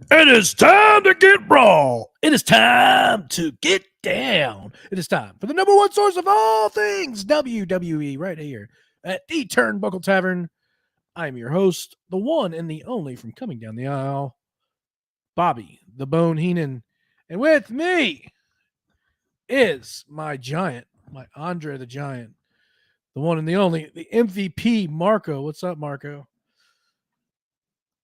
It is time to get raw. It is time to get down. It is time for the number one source of all things WWE right here at the Turnbuckle Tavern. I am your host, the one and the only from coming down the aisle, Bobby the Bone Heenan. And with me is my giant, my Andre the Giant, the one and the only, the MVP, Marco. What's up, Marco?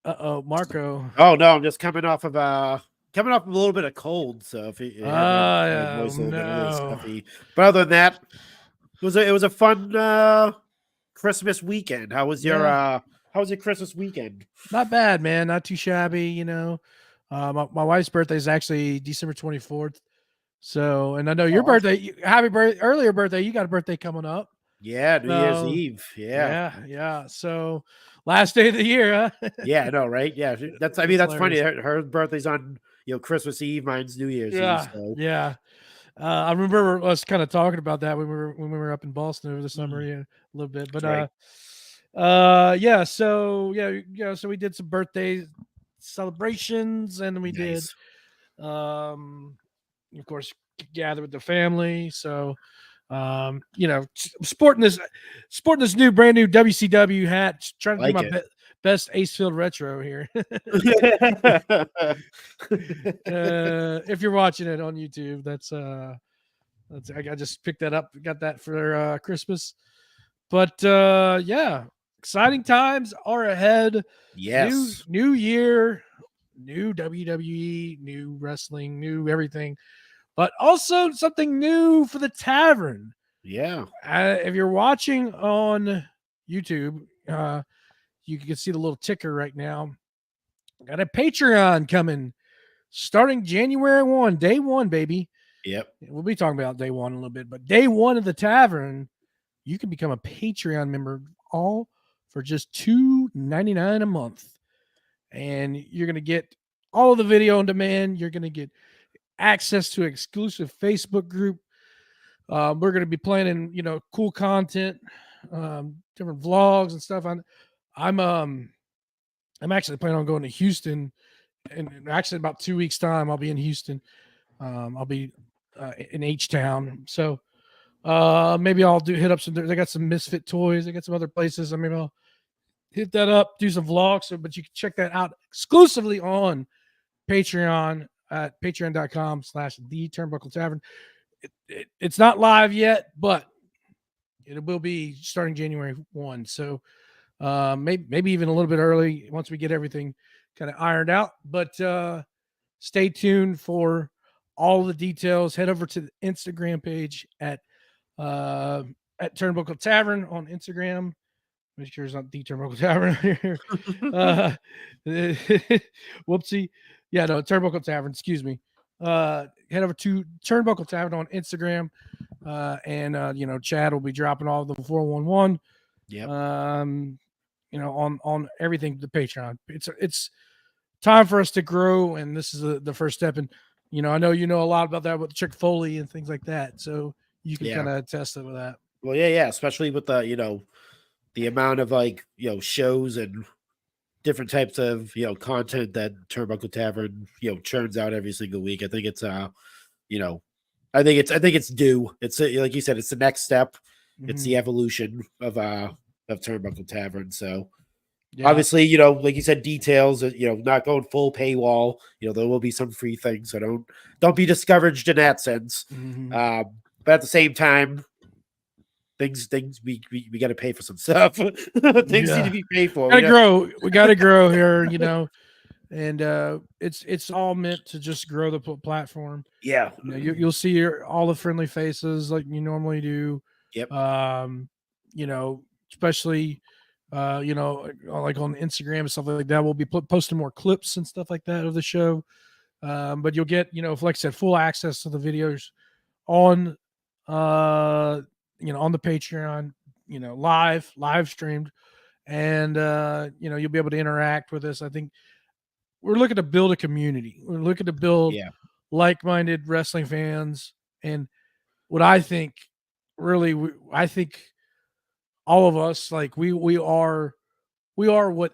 Marco. Oh no, I'm just coming off a little bit of cold. So if it, voice a little bit stuffy. But other than that, it was a fun Christmas weekend. How was your Christmas weekend? Not bad, man. Not too shabby. You know, my wife's birthday is actually December 24th. So, and I know your birthday. Happy birthday! Earlier birthday. You got a birthday coming up. Yeah, New Year's Eve. Yeah. So, last day of the year, huh? Yeah, I know, right? Yeah, that's funny. Her birthday's on Christmas Eve. Mine's New Year's Eve. So. Yeah. I remember us kind of talking about that when we were up in Boston over the summer, a little bit. But right. So we did some birthday celebrations, and then we did, of course, gather with the family. So. Sporting this brand new WCW hat, trying to do my best Acefield retro here. If you're watching it on YouTube, that's I just picked that up, got that for Christmas. But exciting times are ahead. Yes, new year, new WWE, new wrestling, new everything. But also something new for the tavern. Yeah. If you're watching on YouTube, you can see the little ticker right now. Got a Patreon coming starting January 1, day one, baby. Yep. We'll be talking about day one in a little bit, but day one of the tavern, you can become a Patreon member all for just $2.99 a month. And you're going to get all of the video on demand. You're going to get access to an exclusive Facebook group. We're going to be planning, cool content, different vlogs and stuff. I'm actually planning on going to Houston, and actually about 2 weeks time, I'll be in Houston. I'll be in H-Town. So maybe I'll hit up some. They got some Misfit toys. They got some other places. Maybe I'll hit that up, do some vlogs. But you can check that out exclusively on Patreon. At patreon.com/the Turnbuckle Tavern. It's not live yet, but it will be starting January 1. So maybe even a little bit early once we get everything kind of ironed out. But stay tuned for all the details. Head over to the Instagram page at Turnbuckle Tavern on Instagram. Make sure it's not the Turnbuckle Tavern here. Whoopsie. Yeah, no, Turnbuckle Tavern, excuse me. Head over to Turnbuckle Tavern on Instagram. And Chad will be dropping all the 411. Yep. On everything, the Patreon. It's time for us to grow, and this is the first step. And I know you know a lot about that with Chick Foley and things like that. So you can kind of attest with that. Well, yeah, especially with the the amount of shows and different types of content that Turnbuckle Tavern churns out every single week. I think it's I think it's due. It's like you said, it's the next step. Mm-hmm. It's the evolution of Turnbuckle Tavern. So obviously, like you said, details, not going full paywall. There will be some free things, so don't be discouraged in that sense. Mm-hmm. But at the same time, things we got to pay for some stuff. Things need to be paid for. We gotta grow here. and it's all meant to just grow the platform. Yeah. You'll see all the friendly faces like you normally do. Yep. Especially like on Instagram and stuff like that. We'll be posting more clips and stuff like that of the show. But you'll get, like I said, full access to the videos on on the Patreon, live streamed, and you'll be able to interact with us. I think we're looking to build a community. We're looking to build like-minded wrestling fans, and what I think I think all of us, like we are what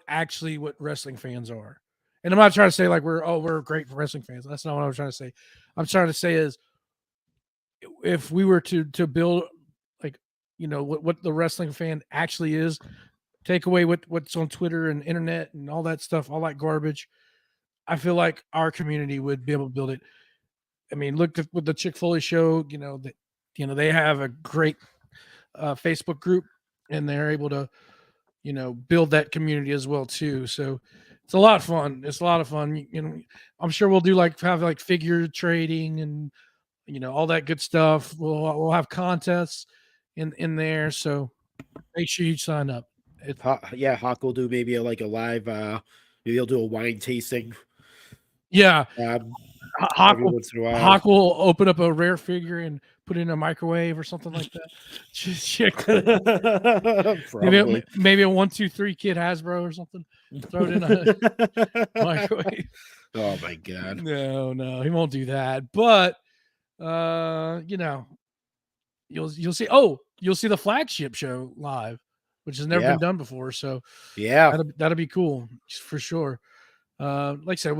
wrestling fans are. And I'm not trying to say like we're great for wrestling fans. That's not what I'm trying to say. I'm trying to say is if we were to build like what the wrestling fan actually is, take away what's on Twitter and internet and all that stuff, all that garbage, I feel like our community would be able to build it. I mean, look at with the Chick Foley show, they have a great Facebook group, and they're able to build that community as well too. So it's a lot of fun. It's a lot of fun. I'm sure we'll do have figure trading and all that good stuff. We'll have contests in there. So make sure you sign up. Hawk will do maybe a live. Maybe he'll do a wine tasting. Yeah, Hawk will open up a rare figure and put it in a microwave or something like that. Just check. maybe a 1, 2, 3 kid Hasbro or something. Throw it in a microwave. Oh my god! No, he won't do that. But you'll see. Oh, you'll see the flagship show live, which has never been done before. So that'll be cool for sure. Like I said,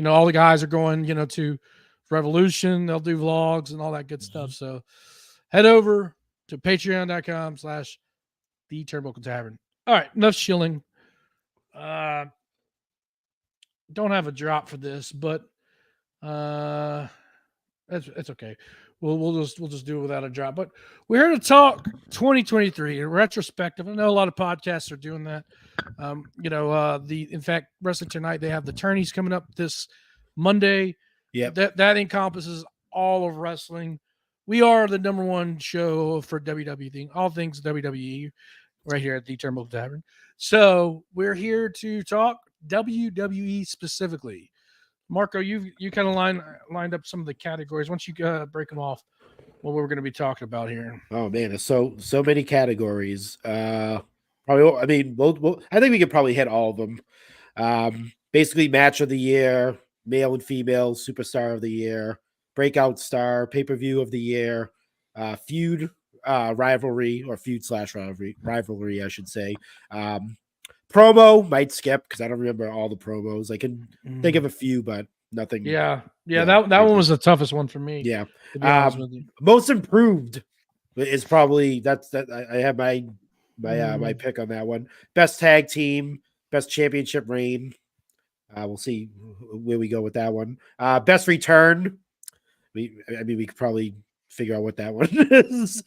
all the guys are going, to Revolution. They'll do vlogs and all that good stuff. So head over to patreon.com/the Turnbuckle Tavern. All right, enough shilling. Don't have a drop for this, but it's okay. We'll just do it without a drop. But we're here to talk 2023 in retrospective. I know a lot of podcasts are doing that. In fact, Wrestling Tonight, they have the tourneys coming up this Monday. Yeah, that encompasses all of wrestling. We are the number one show for WWE, all things WWE, right here at the Turnbuckle Tavern. So we're here to talk WWE specifically. Marco, you kind of lined up some of the categories. Why don't you break them off? What we're going to be talking about here? Oh man, there's so many categories. Probably, I mean, I think we could probably hit all of them. Basically, match of the year, male and female, superstar of the year, breakout star, pay-per-view of the year, feud, rivalry, or feud/rivalry, I should say. Promo might skip because I don't remember all the promos. I can think of a few, but nothing. Yeah. That one was the toughest one for me. Yeah. To be honest with you. Most improved is probably that. I have my pick on that one. Best tag team, best championship reign. We'll see where we go with that one. Best return. We could probably figure out what that one is.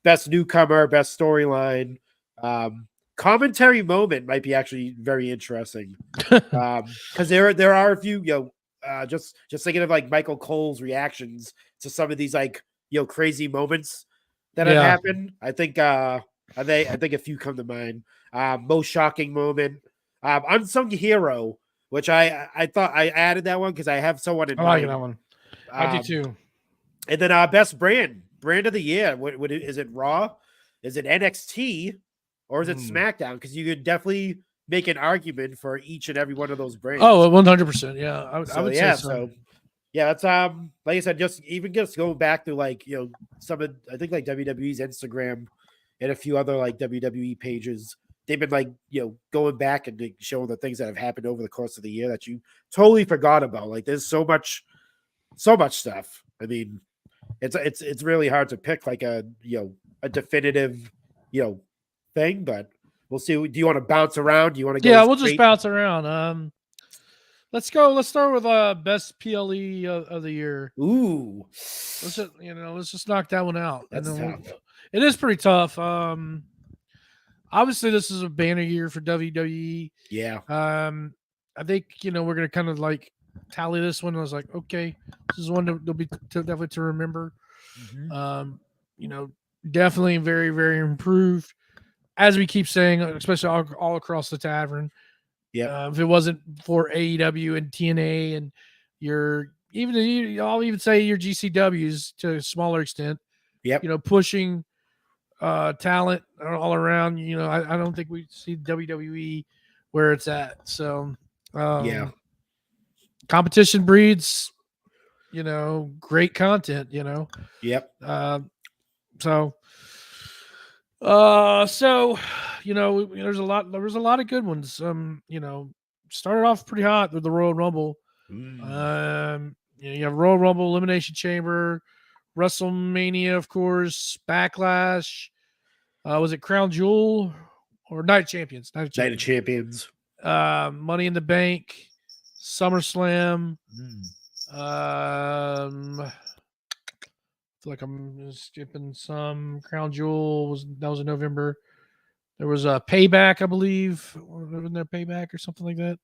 Best newcomer, best storyline. Commentary moment might be actually very interesting because there are a few, just thinking of like Michael Cole's reactions to some of these crazy moments that have happened. I think a few come to mind. Most shocking moment, unsung hero, which I thought I added that one because I have someone in mind. I like that one. I do too. And then best brand of the year. What is it? Raw? Is it NXT? Or is it SmackDown? Because you could definitely make an argument for each and every one of those brands. Oh, 100%. Yeah, I would say so. So yeah, that's like I said, just going back to some of WWE's Instagram and a few other WWE pages. They've been going back and showing the things that have happened over the course of the year that you totally forgot about. Like there's so much stuff. I mean, it's really hard to pick a definitive thing, but we'll see. Do you want to bounce around? Do you want to go? Yeah, we'll just bounce around. Let's go. Let's start with best PLE of the year. Ooh, let's just knock that one out. That's tough. It is pretty tough. obviously this is a banner year for WWE. Yeah. I think we're gonna kind of like tally this one. I was like, okay, this is one that'll be definitely to remember. Mhm. Um, you know, definitely very very improved, as we keep saying, especially all across the tavern. Yep. If it wasn't for AEW and TNA and I'll even say your GCWs to a smaller extent, Yep. pushing talent all around. I don't think we see WWE where it's at. So Yeah. competition breeds, great content. Yep. Uh, so so there's a lot of good ones. Started off pretty hot with the Royal Rumble. Mm. You have Royal Rumble, Elimination Chamber, WrestleMania, of course, Backlash. Was it Crown Jewel or Night of Champions? Night of Night of Champions. Champions. Money in the Bank, SummerSlam. Mm. I feel like I'm skipping some. Crown Jewel was in November. There was a Payback, I believe. Wasn't there Payback or something like that?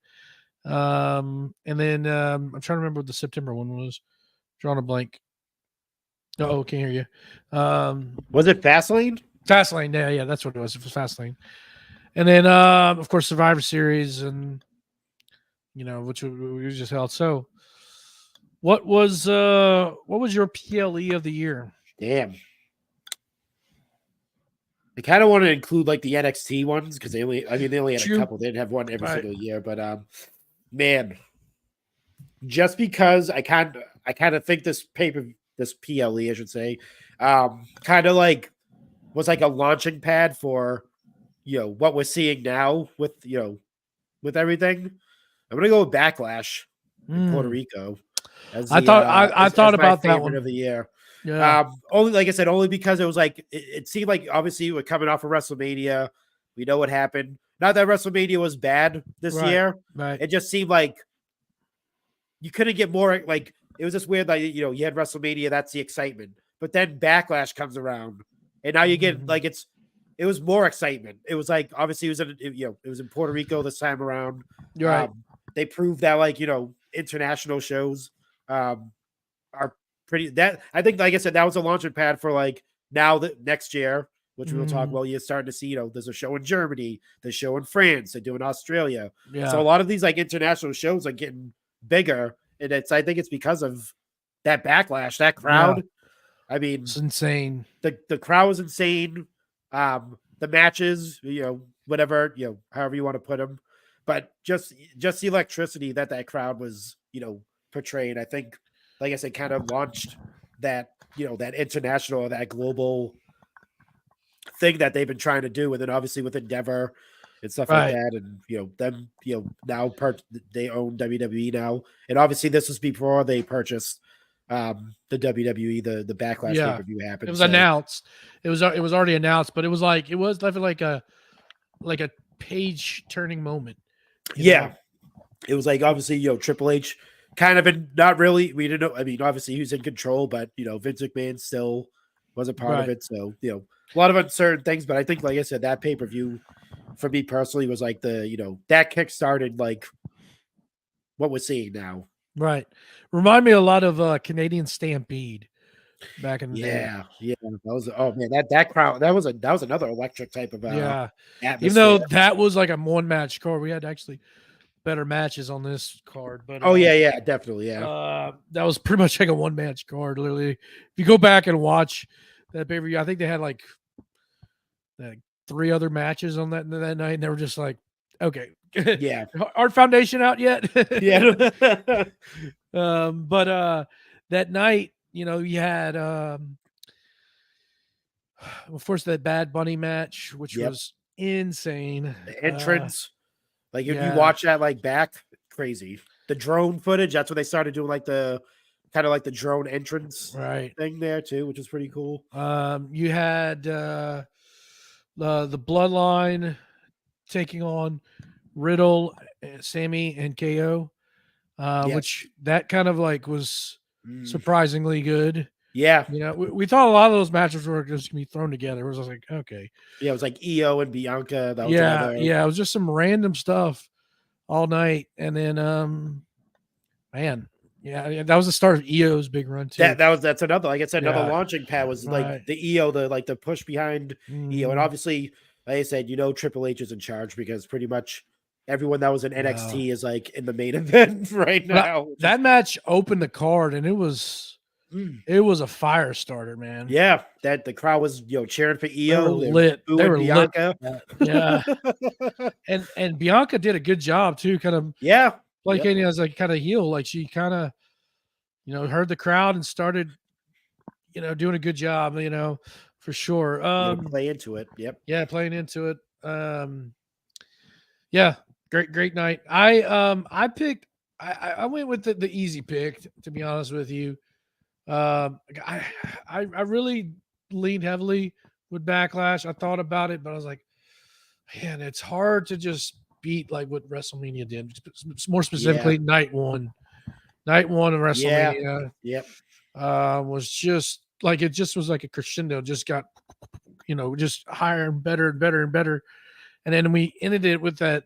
And then I'm trying to remember what the September one was. Drawing a blank. Oh, can't hear you. Was it Fastlane? Fastlane, yeah, that's what it was. It was Fastlane. And then of course Survivor Series and which we just held. So what was your PLE of the year? Damn. I kind of want to include like the NXT ones because they only had a couple. They didn't have one every single year, but man, just because I kind of think this PLE, I should say, kind of like was like a launching pad for what we're seeing now with with everything. I'm gonna go with Backlash in Puerto Rico. I thought about that one of the year. Yeah. Only like I said, only because it was like it seemed like obviously we're coming off of WrestleMania. We know what happened. Not that WrestleMania was bad this year. Right. It just seemed like you couldn't get more like it was just weird. Like you had WrestleMania, that's the excitement. But then Backlash comes around, and now you get like it was more excitement. It was like obviously it was in Puerto Rico this time around. Right. They proved that like international shows are pretty. That I think, like I said, that was a launching pad for like now the next year, which we'll talk about. You're starting to see there's a show in Germany, there's a show in France, they're doing Australia. Yeah. So a lot of these like international shows are getting bigger, and I think it's because of that Backlash, that crowd. Yeah. I mean, it's insane. The crowd was insane. The matches, whatever, however you want to put them, but just the electricity that crowd was, portraying, I think, like I said, kind of launched that, that international, that global thing that they've been trying to do. And then obviously with Endeavor and stuff like that. And, them, now they own WWE now. And obviously this was before they purchased the WWE, the Backlash pay-per-view happened. It was announced. It was already announced, but it was definitely like a page turning moment. Yeah. It was like obviously, Triple H kind of not really, we didn't know. I mean, obviously he was in control, but Vince McMahon still was a part of it. So, a lot of uncertain things, but I think, like I said, that pay-per-view for me personally was like that kick started like what we're seeing now. Right. Remind me a lot of Canadian Stampede back in the day. Yeah. That was, oh man, that crowd, that was another electric type of atmosphere. Even though that was like a one match card, we had actually better matches on this card. But yeah, definitely, yeah. That was pretty much like a one match card. Literally, if you go back and watch that pay-per-view, I think they had like 3 other matches on that night, and they were just like, okay, yeah, Art Foundation out yet? Yeah. But that night, you had of course that Bad Bunny match, which was insane. The entrance, like if you watch that like back, crazy. The drone footage, that's when they started doing like the kind of like the drone entrance thing there too, which is pretty cool. You had the Bloodline taking on Riddle, Sammy, and KO, which that kind of like was surprisingly good. Yeah. You know, we thought a lot of those matches were just gonna be thrown together. It was just like, okay, Yeah, it was like EO and Bianca. That was yeah, another. yeah, it was just some random stuff all night, and then man, yeah, that was the start of EO's big run too. That's another, like I said, another Yeah, launching pad was like right. the EO, the push behind EO, and Mhm. obviously, like I said, Triple H is in charge because pretty much everyone that was in Wow. NXT is like in the main event right But now. Which is, that match opened the card, and mm, it was a fire starter, man. yeah, that the crowd was cheering for They were EO, they're lit. They booing were lit. Bianca. Yeah, and Bianca did a good job too, kind of Yeah, yep, placating as a kind of heel. Like she kind of heard the crowd and started doing a good job. For sure. play into it. Yep. Yeah, playing into it. Yeah, great night. I picked. I went with the easy pick, to be honest with you. I really leaned heavily with Backlash. I thought about it, but I was like, man, it's hard to just beat like what WrestleMania did. More Yeah, specifically, night one. Night one of yeah, WrestleMania yep, was just like, it just was like a crescendo. Just got just higher and better and better and better. And then we ended it with that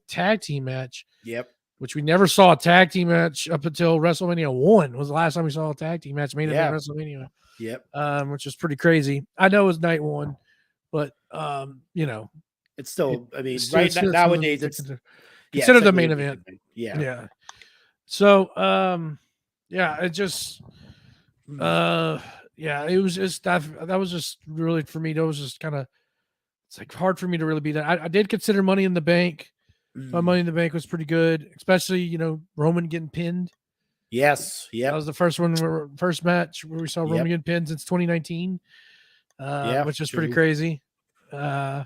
tag team match, yep, which we never saw a tag team match up until WrestleMania 1 was the last time we saw a tag team match main event yeah, WrestleMania, yep. which is pretty crazy. I know it was night one, but It's it, still, I mean, it's still, right it's still, it's still nowadays, it's yeah, considered it's the definitely main a main event. event. Yeah. Yeah. So yeah, it just Mm, yeah, it was just that was just really, for me, that was just kind of, it's like hard for me to really be that. I did consider Money in the Bank. mm. Money in the Bank was pretty good, especially Roman getting pinned. Yes. That Yep. was the first match where we saw Roman Yep. getting pinned since 2019, Yeah. which is pretty True. crazy. I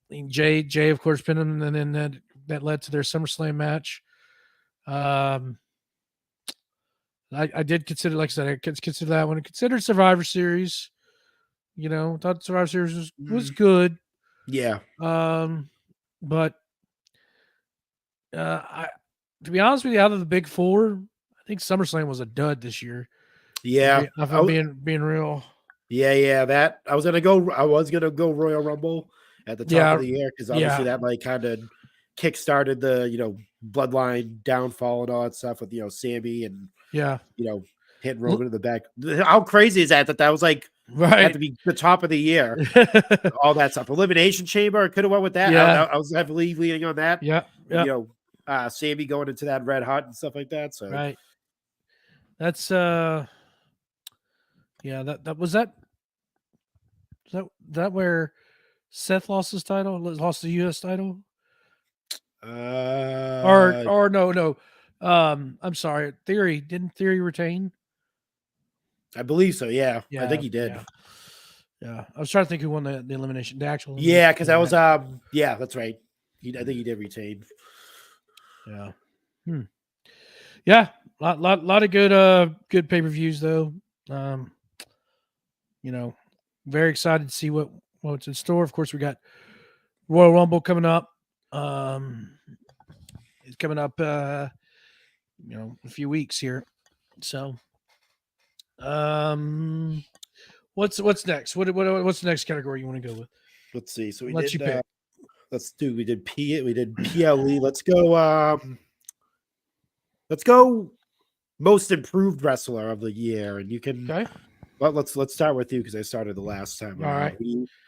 mean, Jay of course pinned him, and then that led to their SummerSlam match. Um, I did consider, like I said, I consider that one. I considered Survivor Series. Thought Survivor Series was Mm, good. yeah. But I, to be honest with you, out of the big four, I think SummerSlam was a dud this year. Yeah. If I'm being real. Yeah. Yeah. That I was gonna go Royal Rumble at the top of Yeah, the year because obviously yeah, that like kind of kick started the bloodline downfall and all that stuff with Sammy and yeah. hitting Roman in the back. How crazy is that was like at Right. the top of the year? All that stuff. Elimination Chamber. I could have went with that. Yeah, I was heavily leaning on that. yeah, And, yeah. Sammy going into that red hot and stuff like that. So Right. That's yeah. That was that where Seth lost his title, lost the U.S. title, uh or no. I'm sorry. Didn't Theory retain? I believe so. Yeah. I think Yeah, he did. yeah, yeah. I was trying to think who won the elimination, the actual Yeah, elimination because that chamber was match. yeah, that's right. I think he did retain. Yeah. Hmm. Yeah. Lot of good pay-per-views though. Um, very excited to see what's in store. Of course, we got Royal Rumble coming up. It's coming up a few weeks here. So what's next? What's the next category you want to go with? Let's see. So I'll let you pick. we did PLE. Let's go most improved wrestler of the year. And you can Okay. well, let's start with you because I started the last time All around. right.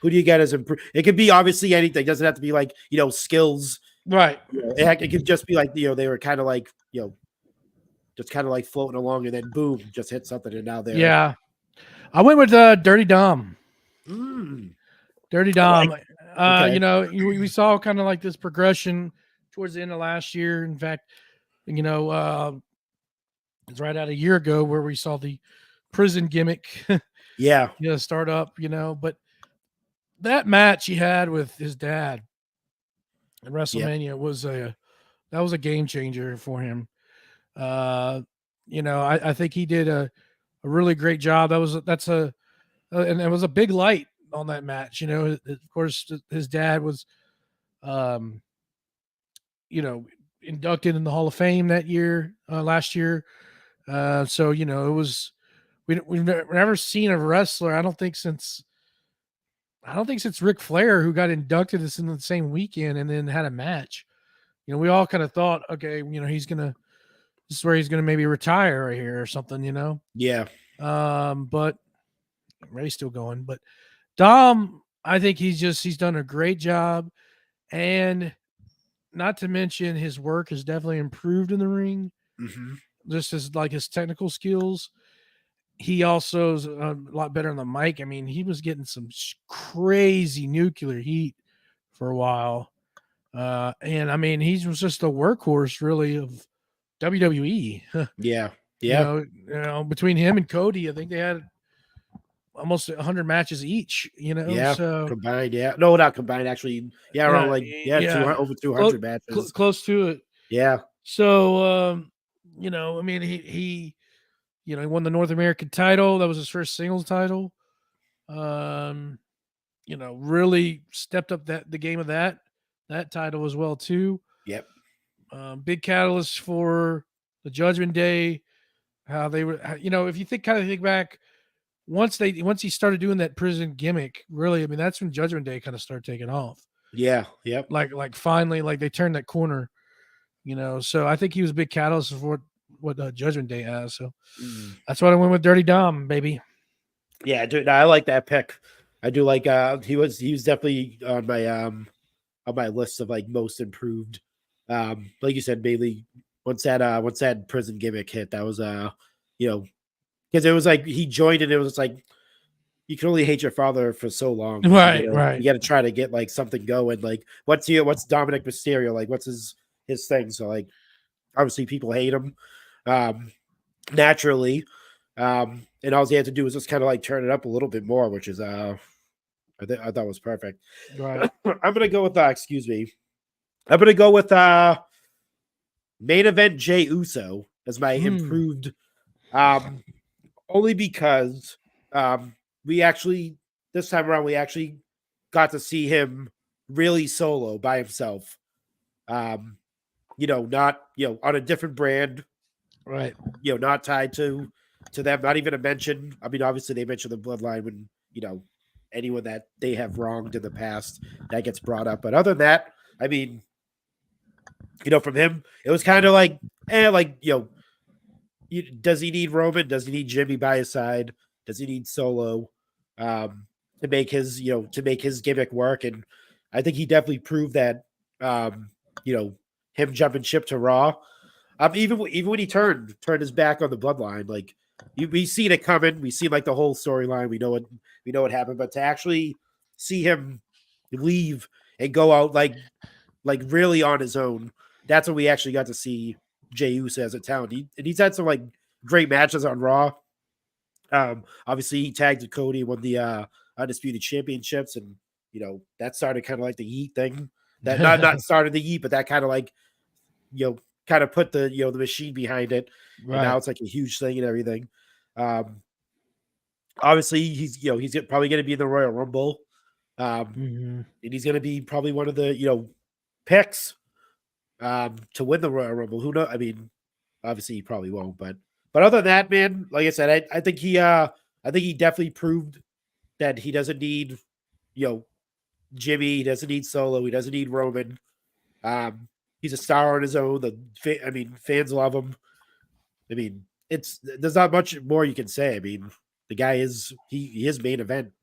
Who do you get as improved? It could be obviously anything. It doesn't have to be like skills. Right. It could just be like they were kind of like just kind of like floating along and then boom, just hit something and now they're Yeah. I went with Dirty Dom. mm, Dirty I Dom. like okay. We saw kind of like this progression towards the end of last year. In fact, it's right out a year ago where we saw the prison gimmick Yeah. start up, but that match he had with his dad at Yep. WrestleMania was a game changer for him. I think he did a really great job. And it was a big light on that match. Of course, his dad was, um, inducted in the Hall of Fame that year, last year. So it was we've never seen a wrestler. I don't think since Ric Flair, who got inducted in the same weekend and then had a match. We all kind of thought, okay, this is where he's gonna maybe retire right here or something. Yeah. But Ray's still going. But Dom, I think he's done a great job, and not to mention his work has definitely improved in the ring. Mm-hmm. Just as like his technical skills. He also is a lot better on the mic. I mean, he was getting some crazy nuclear heat for a while. And I mean, he was just a workhorse really of WWE. Yeah. Yeah. Between him and Cody, I think they had almost 100 matches each, Yeah. So Combined. Yeah. No, not combined. Actually. Yeah. Around over 200 matches. Close to it. Yeah. So, I mean, he won the North American title. That was his first singles title. Really stepped up the game of that title as well too. Yep. Big catalyst for the Judgment Day. How they were, if you think back, once he started doing that prison gimmick, really, I mean, that's when Judgment Day kind of started taking off. Yeah. Yep. Like finally, like they turned that corner. So I think he was a big catalyst for what Judgment Day has. So that's why I went with Dirty Dom, baby. Yeah, dude, I like that pick. I do like. He was definitely on my list of like most improved. Like you said, mainly once that prison gimmick hit, that was because it was like he joined and it was like you can only hate your father for so long, right? You got to try to get like something going. Like what's Dominic Mysterio like? What's his thing? So like obviously people hate him naturally. And all he had to do was just kind of like turn it up a little bit more, which is I thought was perfect. Right. I'm gonna go with excuse me. I'm gonna go with main event Jey Uso as my improved. Only because we actually this time around we actually got to see him really solo by himself. Not on a different brand. Right. Not tied to them, not even a mention. I mean, obviously they mention the bloodline when, anyone that they have wronged in the past that gets brought up. But other than that, I mean, from him, it was kind of like, does he need Roman? Does he need Jimmy by his side? Does he need Solo to make his gimmick work? And I think he definitely proved that, him jumping ship to Raw. Even when he turned his back on the bloodline, like we seen it coming. We see like the whole storyline. We know what happened, but to actually see him leave and go out like really on his own, that's when we actually got to see Jey Uso as a talent. He's had some like great matches on Raw. Obviously he tagged with Cody, won the Undisputed Championships, and that started kind of like the Yeet thing. That not started the Yeet, but that kind of like kind of put the the machine behind it. Right. And now it's like a huge thing and everything. Obviously he's probably going to be in the Royal Rumble. And he's going to be probably one of the picks to win the Royal Rumble. Who knows? I mean, obviously he probably won't, but other than that, man, like I said, I think he definitely proved that he doesn't need Jimmy, he doesn't need Solo, he doesn't need Roman. He's a star on his own. Fans love him. I mean, there's not much more you can say. I mean, the guy is he is main event.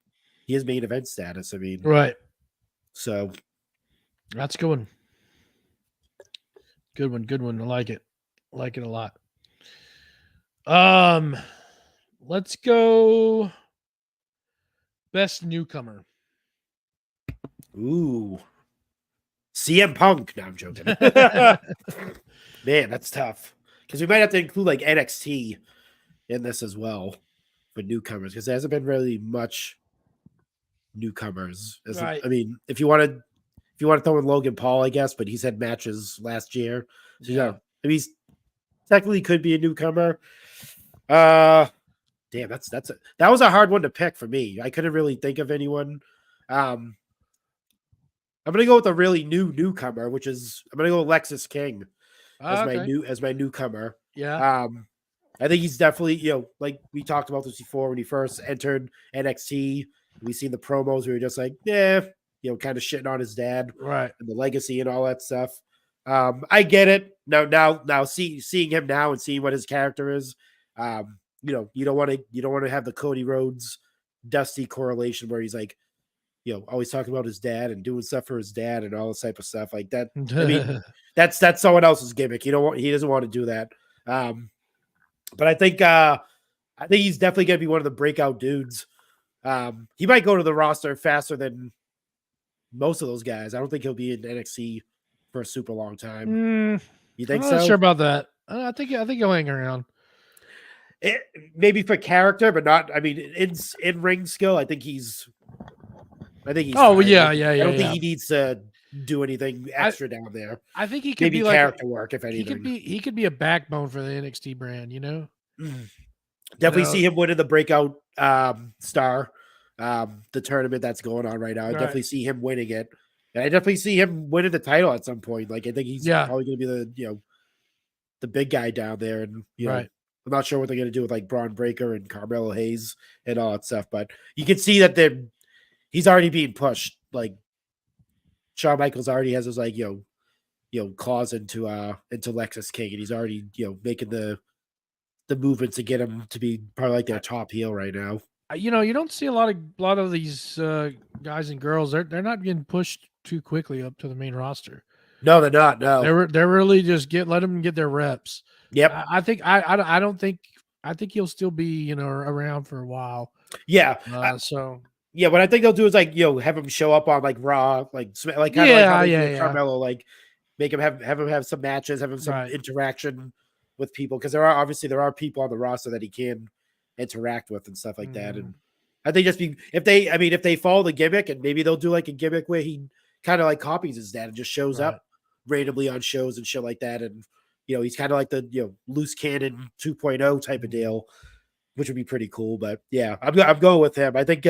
He has main event status. I mean, right. So that's a good one. Good one. I like it. Like it a lot. Let's go. Best newcomer. Ooh. CM Punk. No, I'm joking. Man, that's tough. Because we might have to include like NXT in this as well for newcomers, because there hasn't been really much newcomers. Right. I mean, if you want to throw in Logan Paul, I guess, but he's had matches last year. So I mean, he's technically could be a newcomer. Damn, that was a hard one to pick for me. I couldn't really think of anyone. I'm gonna go with a really newcomer, I'm gonna go with Lexis King as my newcomer. Yeah. I think he's definitely, like we talked about this before when he first entered NXT. We seen the promos where you're just like, yeah, kind of shitting on his dad Right. and the legacy and all that stuff. I get it. Now, seeing him now and seeing what his character is, you don't want to have the Cody Rhodes Dusty correlation where he's like, always talking about his dad and doing stuff for his dad and all this type of stuff like that. I mean, that's someone else's gimmick. He doesn't want to do that. But I think he's definitely gonna be one of the breakout dudes. He might go to the roster faster than most of those guys. I don't think he'll be in NXT for a super long time. You think I'm so? not sure about that. I think he'll hang around. Maybe for character, but not. I mean, in ring skill, I think he's. Oh fine. yeah, I don't think he needs to do anything extra down there. I think he could maybe be character like work, if anything. He could be a backbone for the NXT brand. Definitely see him winning the breakout star, the tournament that's going on right now. I definitely see him winning it, and I definitely see him winning the title at some point. Like I think he's probably going to be the big guy down there, and I'm not sure what they're going to do with like Braun Breaker and Carmelo Hayes and all that stuff, but you can see that he's already being pushed. Like Shawn Michaels already has his like claws into Lexus King, and he's already making the movement to get him to be probably like their top heel right now. You don't see a lot of these guys and girls. They're not getting pushed too quickly up to the main roster. No, they're not. No, they're really just let them get their reps. Yep. I think he'll still be around for a while. Yeah. What I think they'll do is like have him show up on like Raw, like kind of like Carmelo, like make him have him have some matches, have him some interaction with people, because there are people on the roster that he can interact with and stuff like that. And I think if they follow the gimmick, and maybe they'll do like a gimmick where he kind of like copies his dad and just shows up randomly on shows and shit like that. And he's kind of like the loose cannon 2.0 type of deal, which would be pretty cool. But yeah, I'm going with him. I think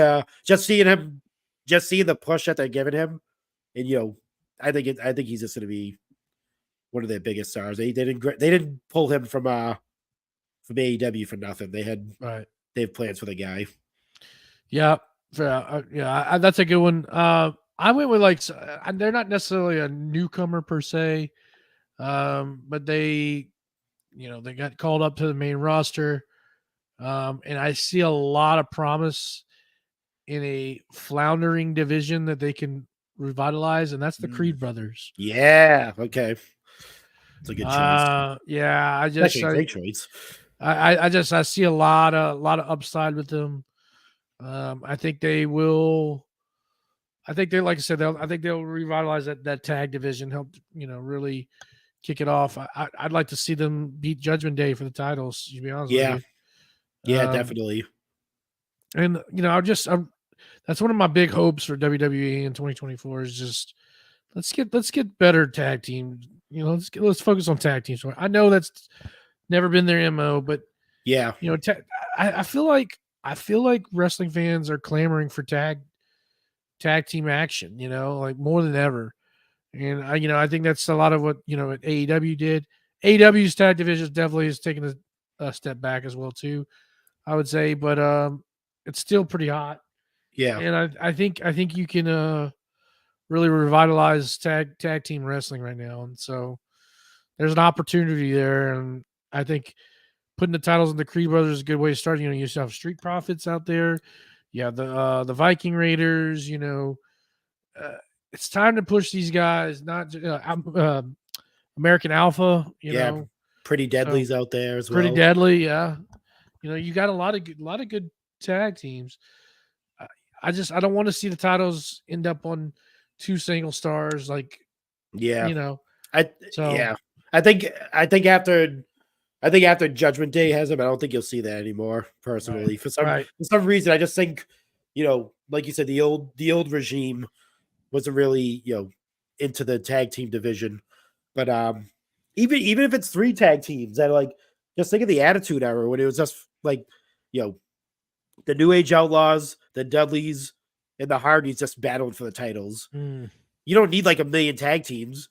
just seeing the push that they're giving him, and I think he's just going to be one of their biggest stars. They didn't pull him from AEW for nothing. They have plans for the guy. Yeah, that's a good one. I went with like they're not necessarily a newcomer per se, but they got called up to the main roster, and I see a lot of promise in a floundering division that they can revitalize, and that's the Creed brothers. Yeah. Okay. It's a good choice. Yeah, I great choice. I see a lot of upside with them. I think they will. I think like I said, they'll revitalize that tag division, help really kick it off. I'd like to see them beat Judgment Day for the titles. To be honest with you. Yeah, definitely. And that's one of my big hopes for WWE in 2024 is just let's get better tag teams. Let's focus on tag teams. I know that's never been their MO, but yeah, I feel like wrestling fans are clamoring for tag team action, like more than ever. And I think that's a lot of what what AEW did. AEW's tag division definitely has taken a step back as well too, I would say, but it's still pretty hot. Yeah, and I think you can really revitalize tag team wrestling right now, and so there's an opportunity there. And I think putting the titles in the Creed brothers is a good way to start. You still have Street Profits out there. Yeah, the Viking Raiders. It's time to push these guys. Not American Alpha. Pretty Deadly's out there as well. Pretty Deadly. Yeah, you got a lot of good tag teams. I don't want to see the titles end up on two single stars. Like, I think after Judgment Day has him, I don't think you'll see that anymore. Personally, for some reason, I just think, like you said, the old regime wasn't really into the tag team division. But even if it's 3 tag teams, that like just think of the Attitude Era when it was just like the New Age Outlaws, the Dudleys, and the Hardys just battling for the titles. You don't need like a million tag teams.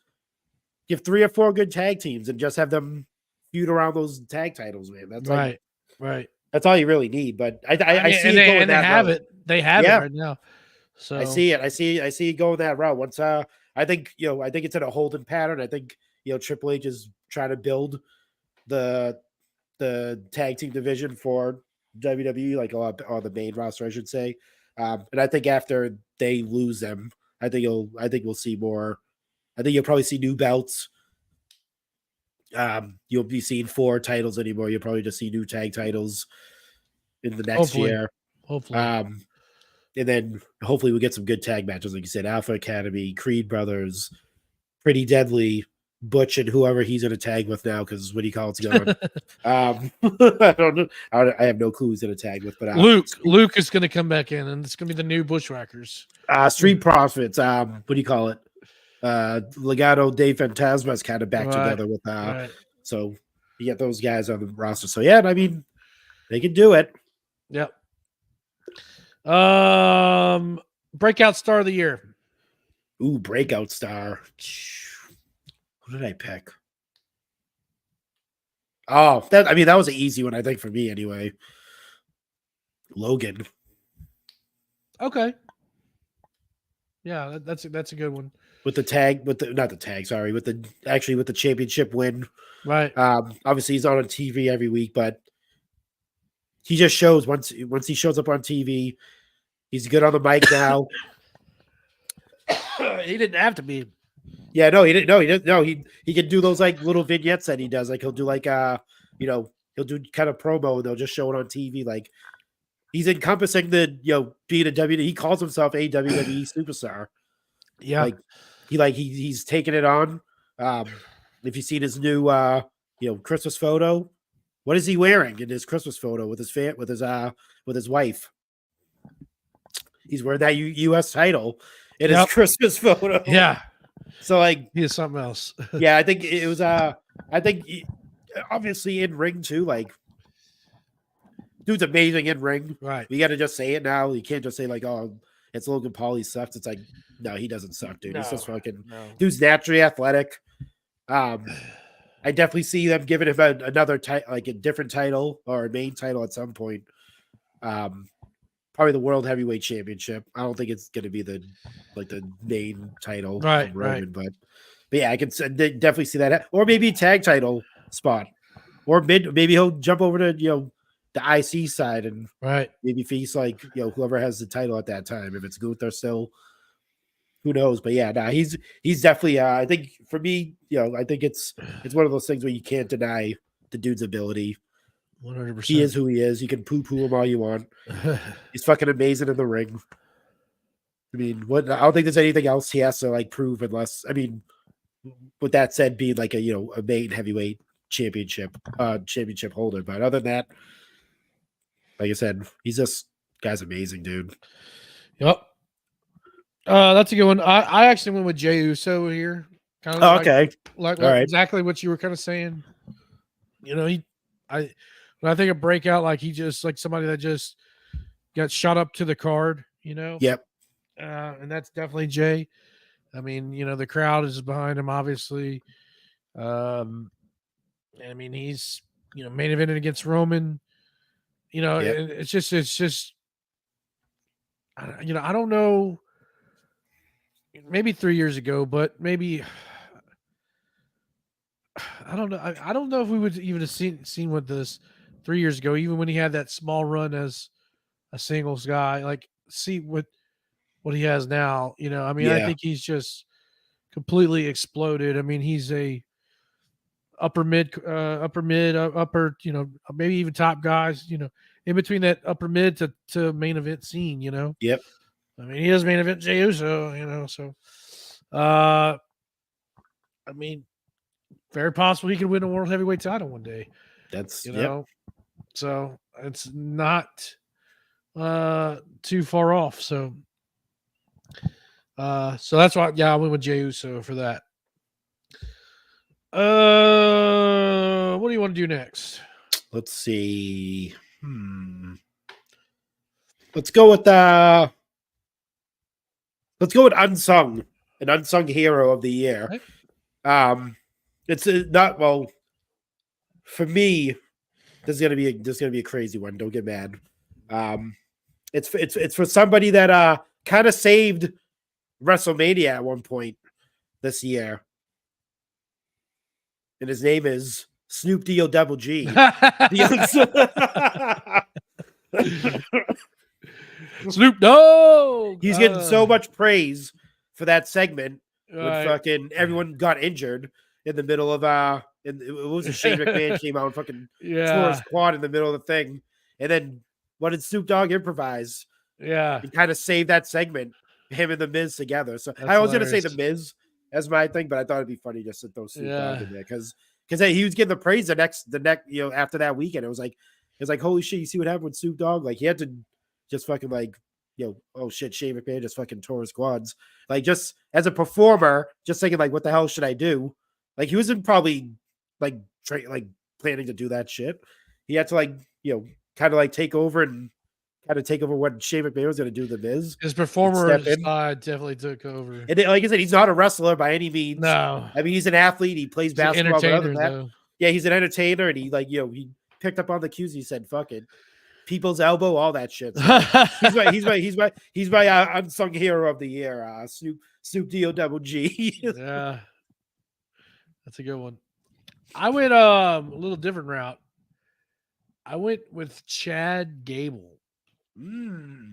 You have 3 or 4 good tag teams and just have them feud around those tag titles, man. That's like right. that's all you really need. But I mean, see it going they that have route. it. They have it Yeah, right now. So I see it. I see it going that route. Once I think I think it's in a holding pattern. I think Triple H is trying to build the tag team division for WWE, like on the main roster, I should say. And I think after they lose them, I think we'll see more. I think you'll probably see new belts. You'll be seeing 4 titles anymore. You'll probably just see new tag titles in the next year. Hopefully. And then hopefully we get some good tag matches, like you said, Alpha Academy, Creed Brothers, Pretty Deadly, Butch, and whoever he's in a tag with now, because what do you call it's gone. I don't know. I have no clue who's in a tag with, but Luke is going to come back in, and it's going to be the new Bushwhackers. Street Profits. What do you call it? Legado de Fantasma is kind of back together with so you get those guys on the roster. So yeah, I mean, they can do it. Yep. Breakout star of the year. Ooh, breakout star. Who did I pick? Oh, that was an easy one, I think, for me anyway. Logan. Okay. Yeah, that's a good one. With the championship win. Right. Obviously he's on TV every week, but he just shows once he shows up on TV, he's good on the mic now. He didn't have to be. Yeah, no, he didn't. No, he didn't. No, he can do those like little vignettes that he does. Like he'll do like he'll do kind of promo and they'll just show it on TV. Like he's encompassing the being a WWE. He calls himself a WWE superstar. Yeah, he's taking it on. If you've seen his new Christmas photo, what is he wearing in his Christmas photo with his wife? He's wearing that U.S. title in his Christmas photo. Yeah. So like he is something else. Yeah, I think it was obviously in ring too. Like dude's amazing in ring. Right. We got to just say it now. You can't just say like, oh, it's Logan Paul. He sucks. It's like, no, he doesn't suck, dude. He's just fucking. Dude's naturally athletic. I definitely see them giving him another title, like a different title or a main title at some point. Probably the World Heavyweight Championship. I don't think it's going to be the main title, right? Roman, but yeah, I can definitely see that, or maybe tag title spot, or maybe he'll jump over to the IC side and maybe face like whoever has the title at that time. If it's Gunther still, who knows? But yeah, he's definitely. I think for me, I think it's one of those things where you can't deny the dude's ability. 100%. He is who he is. You can poo-poo him all you want. He's fucking amazing in the ring. I mean, I don't think there's anything else he has to like prove unless, I mean, with that said, being like a main heavyweight championship holder. But other than that, like I said, guy's amazing, dude. Yep. That's a good one. I actually went with Jey Uso here. Kind of okay. Like exactly what you were kind of saying. When I think of breakout, like he just like somebody that just got shot up to the card, Yep. And that's definitely Jey. I mean, the crowd is behind him, obviously. I mean, he's main evented against Roman. It's just I don't know. Maybe 3 years ago, but maybe I don't know. I don't know if we would even have seen what this 3 years ago, even when he had that small run as a singles guy. Like, see what he has now. I mean, I think he's just completely exploded. I mean, he's a upper, maybe even top guys. In between that upper mid to main event scene. Yep. I mean, he is main event Jey Uso. So, I mean, very possible he could win a world heavyweight title one day. That's So it's not too far off. So that's why I went with Jey Uso for that. What do you want to do next? Let's see. Let's go with an unsung hero of the year. Okay. It's not for me, this is gonna be a crazy one. Don't get mad. It's for somebody that kind of saved WrestleMania at one point this year, and his name is Snoop D-O Double G. Snoop Dogg. He's getting so much praise for that segment when Right. fucking everyone got injured in the middle of and it was a Shane McMahon came out and fucking tore his quad in the middle of the thing. And then what did Snoop Dogg improvise? Yeah. He kind of saved that segment, him and the Miz together. So That's I was gonna say the hilarious. Miz as my thing, but I thought it'd be funny just to throw Snoop Dogg Yeah. in there because he was getting the praise the next after that weekend. It was like holy shit, you see what happened with Snoop Dogg? Like he had to just fucking like oh shit, Shane McMahon just fucking tore his quads. Like just as a performer, just thinking like what the hell should I do? Like he wasn't probably like planning to do that shit. He had to kind of like take over what Shane McMahon was going to do to the Miz. His performer side definitely took over. And like I said, he's not a wrestler by any means. No. I mean, he's an athlete. He plays basketball. But other than that, yeah, he's an entertainer. And he he picked up on the cues. He said, fuck it. People's elbow, all that shit. So he's my unsung hero of the year. Snoop D-O Double G. Yeah. That's a good one. I went a little different route. I went with Chad Gable.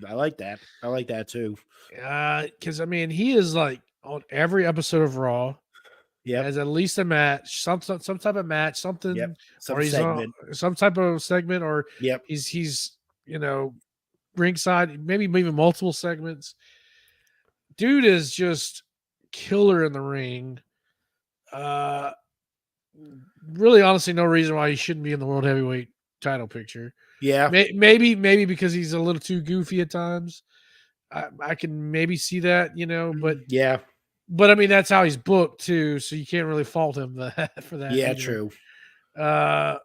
I like that. I like that too. Because I mean, he is like on every episode of Raw. Yeah, has at least a match, some type of match, something, some or he's segment, some type of segment, or he's ringside, maybe even multiple segments. Dude is just killer in the ring. Really, honestly, no reason why he shouldn't be in the World Heavyweight title picture. Yeah, maybe because he's a little too goofy at times. I can maybe see that, but yeah. But I mean, that's how he's booked too, so you can't really fault him for that. Yeah, either. true. I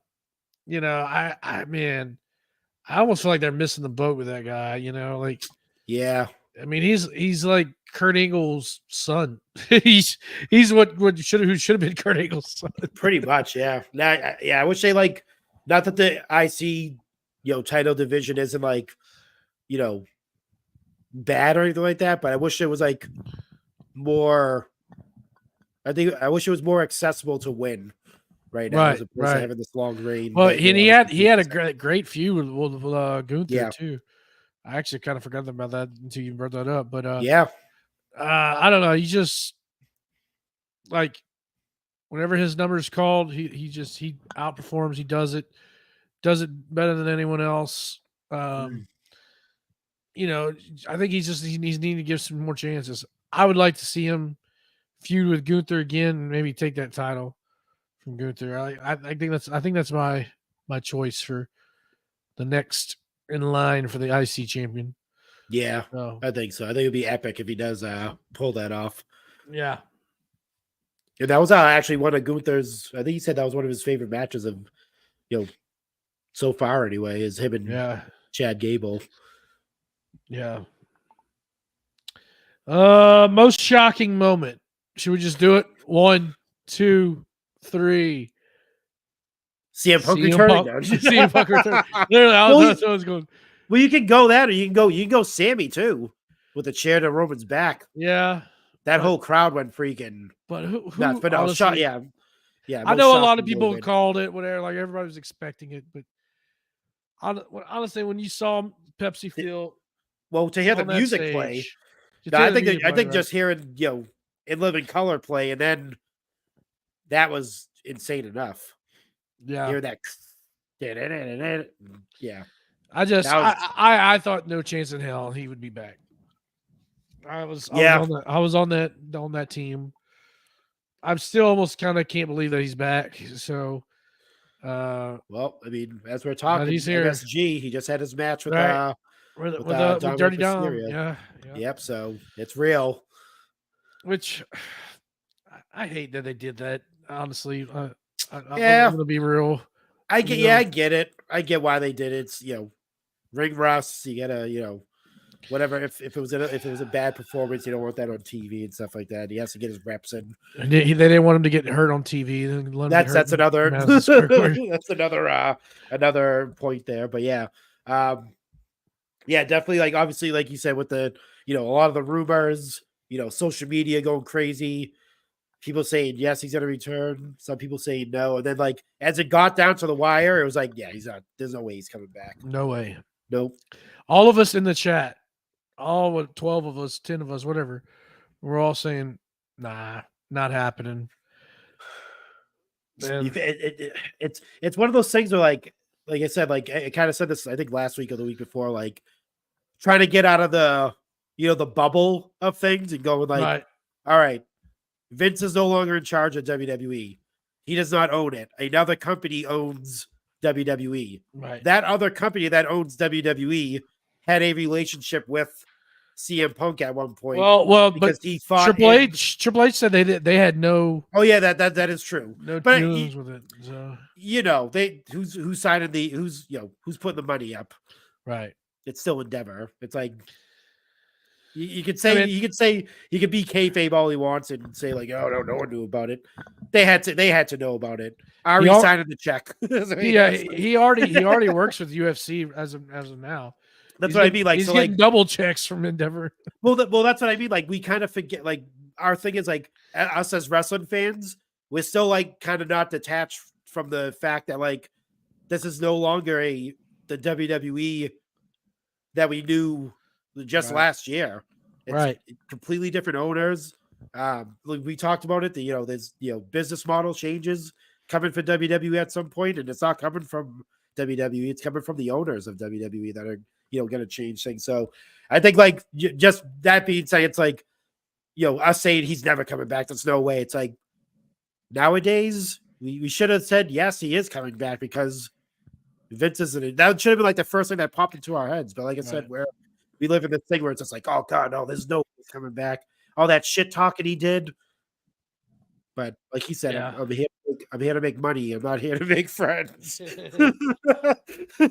almost feel like they're missing the boat with that guy. Yeah. I mean, he's like Kurt Angle's son. he's who should have been Kurt Angle's son. Pretty much, yeah. Now, I wish they not that the IC title division isn't bad or anything like that, but I wish it was more. I wish it was more accessible to win right now as opposed to having this long reign. Well, and he had a great feud with Gunther too. I actually kind of forgot about that until you brought that up. But I don't know. He just whenever his number is called, he outperforms. He does it better than anyone else. I think he's needing to give some more chances. I would like to see him feud with Gunther again and maybe take that title from Gunther. I think that's my choice for the next in line for the IC champion. Yeah, I think so. I think it'd be epic if he does pull that off. Yeah. And that was actually one of Gunther's, I think he said that was one of his favorite matches of, so far anyway, is him and Chad Gable. Yeah. Most shocking moment. Should we just do it? 1, 2, 3. CM Punk returning. CM Punk returning. Literally, that's what I was going. Well, you can go that, or you can go Sammy too, with the chair to Roman's back. Yeah, that whole crowd went freaking. But who but honestly, yeah. I know a lot of people called it whatever. Like everybody was expecting it, but honestly, when you saw Pepsi feel, to hear the music play, I think just hearing In Living Color play, and then that was insane enough. Yeah, hear that. Yeah. I thought no chance in hell he would be back. I was on that team. I'm still almost kind of can't believe that he's back. So, well, I mean, as we're talking, he's here. MSG, he just had his match with with Dirty Dom. Yeah. Yep. So it's real. Which I hate that they did that. Honestly, I'm gonna be real. I get it. I get why they did it. It's ring rust. You gotta whatever. If it was a bad performance, you don't want that on TV and stuff like that. He has to get his reps in. And they didn't want him to get hurt on TV. That's another that's another point there. But yeah, yeah, definitely. Like obviously, like you said, with the a lot of the rumors, social media going crazy. People saying yes, he's going to return. Some people saying no, and then like as it got down to the wire, it was like, yeah, he's not. There's no way he's coming back. No way. Nope. All of us in the chat, 12 of us, 10 of us, whatever, we're all saying, nah, not happening. It's one of those things where like I said, like I kind of said this I think last week or the week before, like trying to get out of the the bubble of things and going like, all right, Vince is no longer in charge of WWE. He does not own it. Another company owns WWE. Right. That other company that owns WWE had a relationship with CM Punk at one point. Well, because but he thought Triple H said they had no. Oh yeah, that is true. No dealings with it. So. They who's signing who's putting the money up. Right. It's still Endeavor. It's like. You could say he could be kayfabe all he wants and say like, oh no one knew about it. They had to know about it. Ari signed the check. He already works with UFC as of now. That's what I mean. Like he's getting double checks from Endeavor. Well, that's what I mean. Like we kind of forget. Like our thing is like us as wrestling fans, we're still like kind of not detached from the fact that like this is no longer the WWE that we knew just last year. It's completely different owners. We talked about it. There's business model changes coming for WWE at some point, and it's not coming from WWE. It's coming from the owners of WWE that are going to change things. So I think like just that being said, it's like us saying he's never coming back. There's no way. It's like nowadays we should have said yes, he is coming back because Vince isn't. That should have been like the first thing that popped into our heads. But like I said, we live in this thing where it's just like, oh God, no, there's no way he's coming back. All that shit talking he did. But like he said, I'm here to make money. I'm not here to make friends. I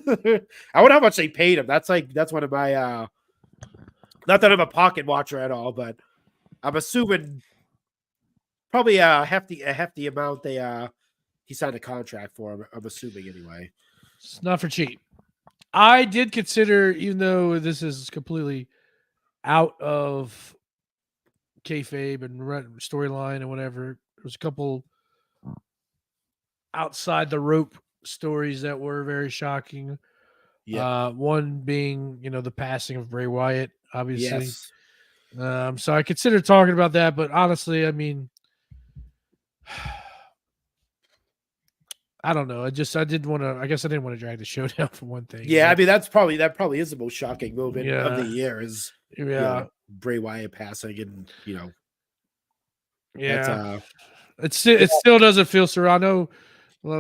wonder how much they paid him. That's one of my not that I'm a pocket watcher at all, but I'm assuming probably a hefty amount he signed a contract for. I'm assuming anyway. It's not for cheap. I did consider, even though this is completely out of kayfabe and storyline and whatever, there was a couple outside the rope stories that were very shocking. Yeah. One being, the passing of Bray Wyatt, obviously. Yes. So I considered talking about that, but honestly, I mean, I don't know. I guess I didn't want to drag the show down for one thing. Yeah, I mean that probably is the most shocking moment of the year is Bray Wyatt passing, and it still doesn't feel surreal. I know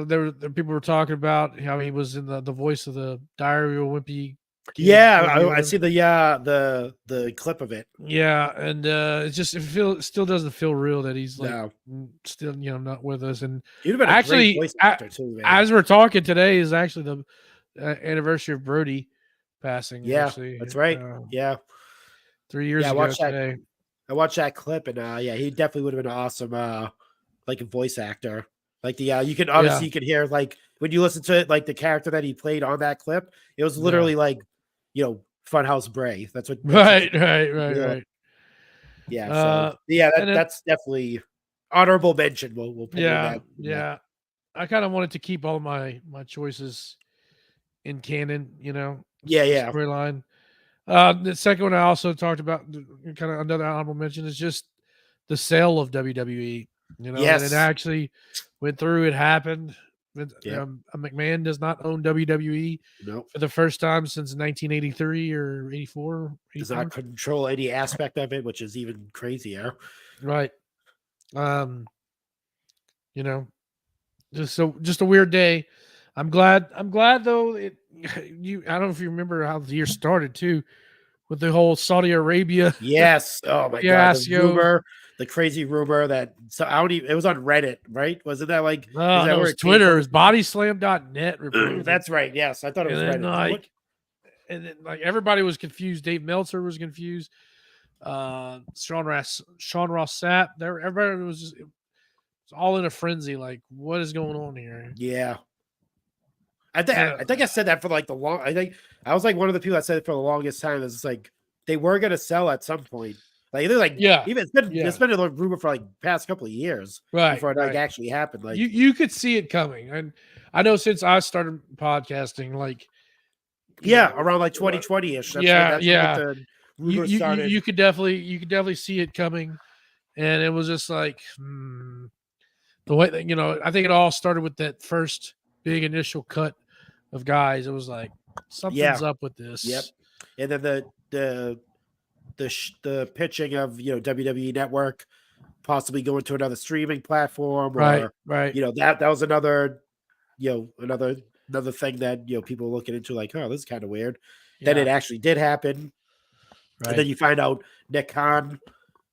there people were talking about how he was in the voice of the Diary of a Wimpy. Yeah, I see the clip of it. Yeah, and it still doesn't feel real that he's like still not with us. And actually, voice actor too, man. As we're talking today is actually the anniversary of Brody passing. Yeah, actually. That's right. 3 years ago today. I watched that clip, and he definitely would have been an awesome like a voice actor. Like you can obviously you can hear like when you listen to it, like the character that he played on that clip, it was literally like Funhouse Bray. That's what. Right. Yeah. So that's definitely honorable mention. We'll put that. Yeah. I kind of wanted to keep all my choices in canon. Yeah. Storyline. The second one I also talked about, kind of another honorable mention, is just the sale of WWE. Yes. And it actually went through. It happened. McMahon does not own WWE for the first time since 1983 or 84. Does not control any aspect of it, which is even crazier. Right. Just a weird day. I'm glad though. I don't know if you remember how the year started too, with the whole Saudi Arabia. Yes. Oh my God. The crazy rumor that it was on Reddit, right? Wasn't that like no, it was Twitter? It was bodyslam.net. That's right. Yes. I thought it was Reddit. and then, like, everybody was confused. Dave Meltzer was confused. Sean Ross Sapp. Everybody was just all in a frenzy. Like, what is going on here? Yeah. I think I said that for like I think I was like one of the people that said it for the longest time. It's like they were gonna sell at some point. Like they're like, Yeah, even it's been a rumor for like past couple of years before it like actually happened. Like you could see it coming. And I know since I started podcasting, like around like 2020-ish. That's when the rumors started. You could definitely see it coming. And it was just like the way that, I think it all started with that first big initial cut of guys. It was like something's up with this. Yep. And then the pitching of WWE Network possibly going to another streaming platform, or right. That was another another thing that people were looking into, like, oh, this is kind of weird. Then it actually did happen, and then you find out Nick Khan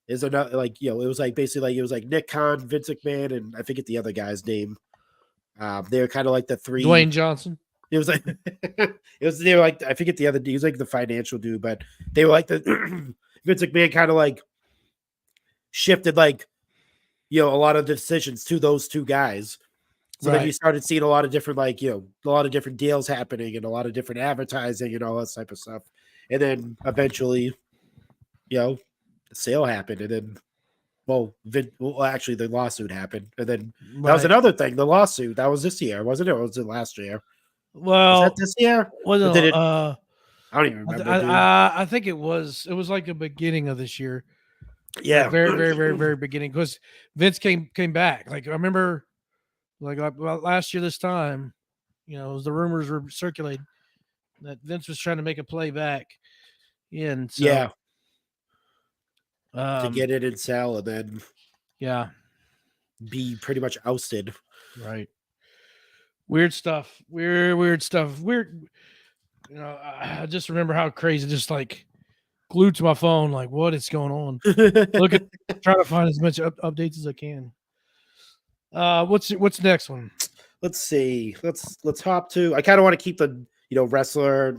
is another, like, it was like basically like it was like Nick Khan, Vince McMahon, and I forget the other guy's name. They're kind of like the three. Dwayne Johnson. It was like they were like, I forget the other dude. He was like the financial dude, but they were like the Vince McMahon kind of like shifted like a lot of the decisions to those two guys. So then you started seeing a lot of different a lot of different deals happening and a lot of different advertising and all that type of stuff. And then eventually, the sale happened, and then actually the lawsuit happened, and then that was another thing. The lawsuit that was this year, wasn't it? Or was it last year? Well, was that this year? I don't even remember. I think it was like the beginning of this year. Yeah, like very, very, very, very beginning, because Vince came back. Like I remember, like last year this time, the rumors were circulating that Vince was trying to make a play back in. So, to get it and sell, and then be pretty much ousted. Right. Weird stuff. Weird stuff. Weird. I just remember how crazy, just like glued to my phone, like what is going on. Trying to find as much updates as I can. What's next one? Let's see. Let's hop to. I kind of want to keep the wrestler,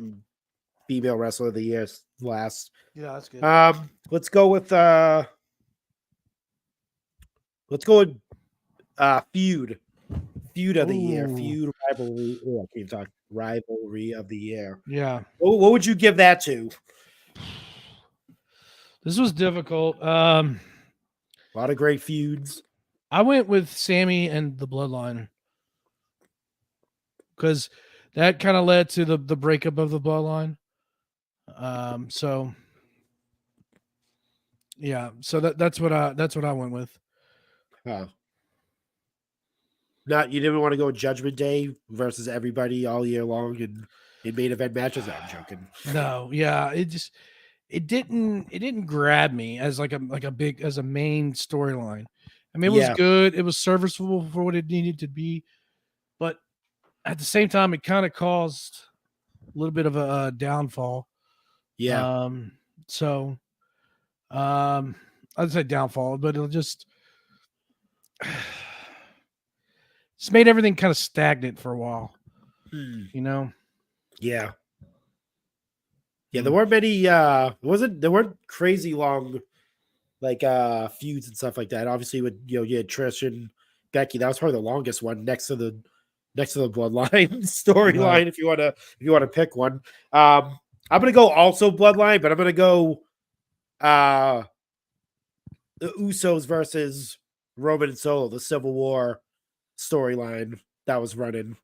female wrestler of the year last. Yeah, that's good. Let's go with feud. Feud of the year. Feud rivalry. Oh, I can't talk. Rivalry of the year. Yeah. What would you give that to? This was difficult. A lot of great feuds. I went with Sammy and the Bloodline, because that kind of led to the breakup of the Bloodline. So yeah, so that's what I went with. Huh. You didn't want to go Judgment Day versus everybody all year long and in main event matches? I'm joking. No, yeah, it didn't grab me as like a main storyline. I mean, it was good. It was serviceable for what it needed to be, but at the same time, it kind of caused a little bit of a downfall. Yeah. I'd say downfall, but it'll just it's made everything kind of stagnant for a while. Yeah. Yeah, there weren't many there weren't crazy long like feuds and stuff like that. Obviously with you had Trish and Becky. That was probably the longest one next to the Bloodline storyline, if you want to pick one. I'm gonna go also Bloodline, but I'm gonna go the Usos versus Roman and Solo, the Civil War storyline that was running.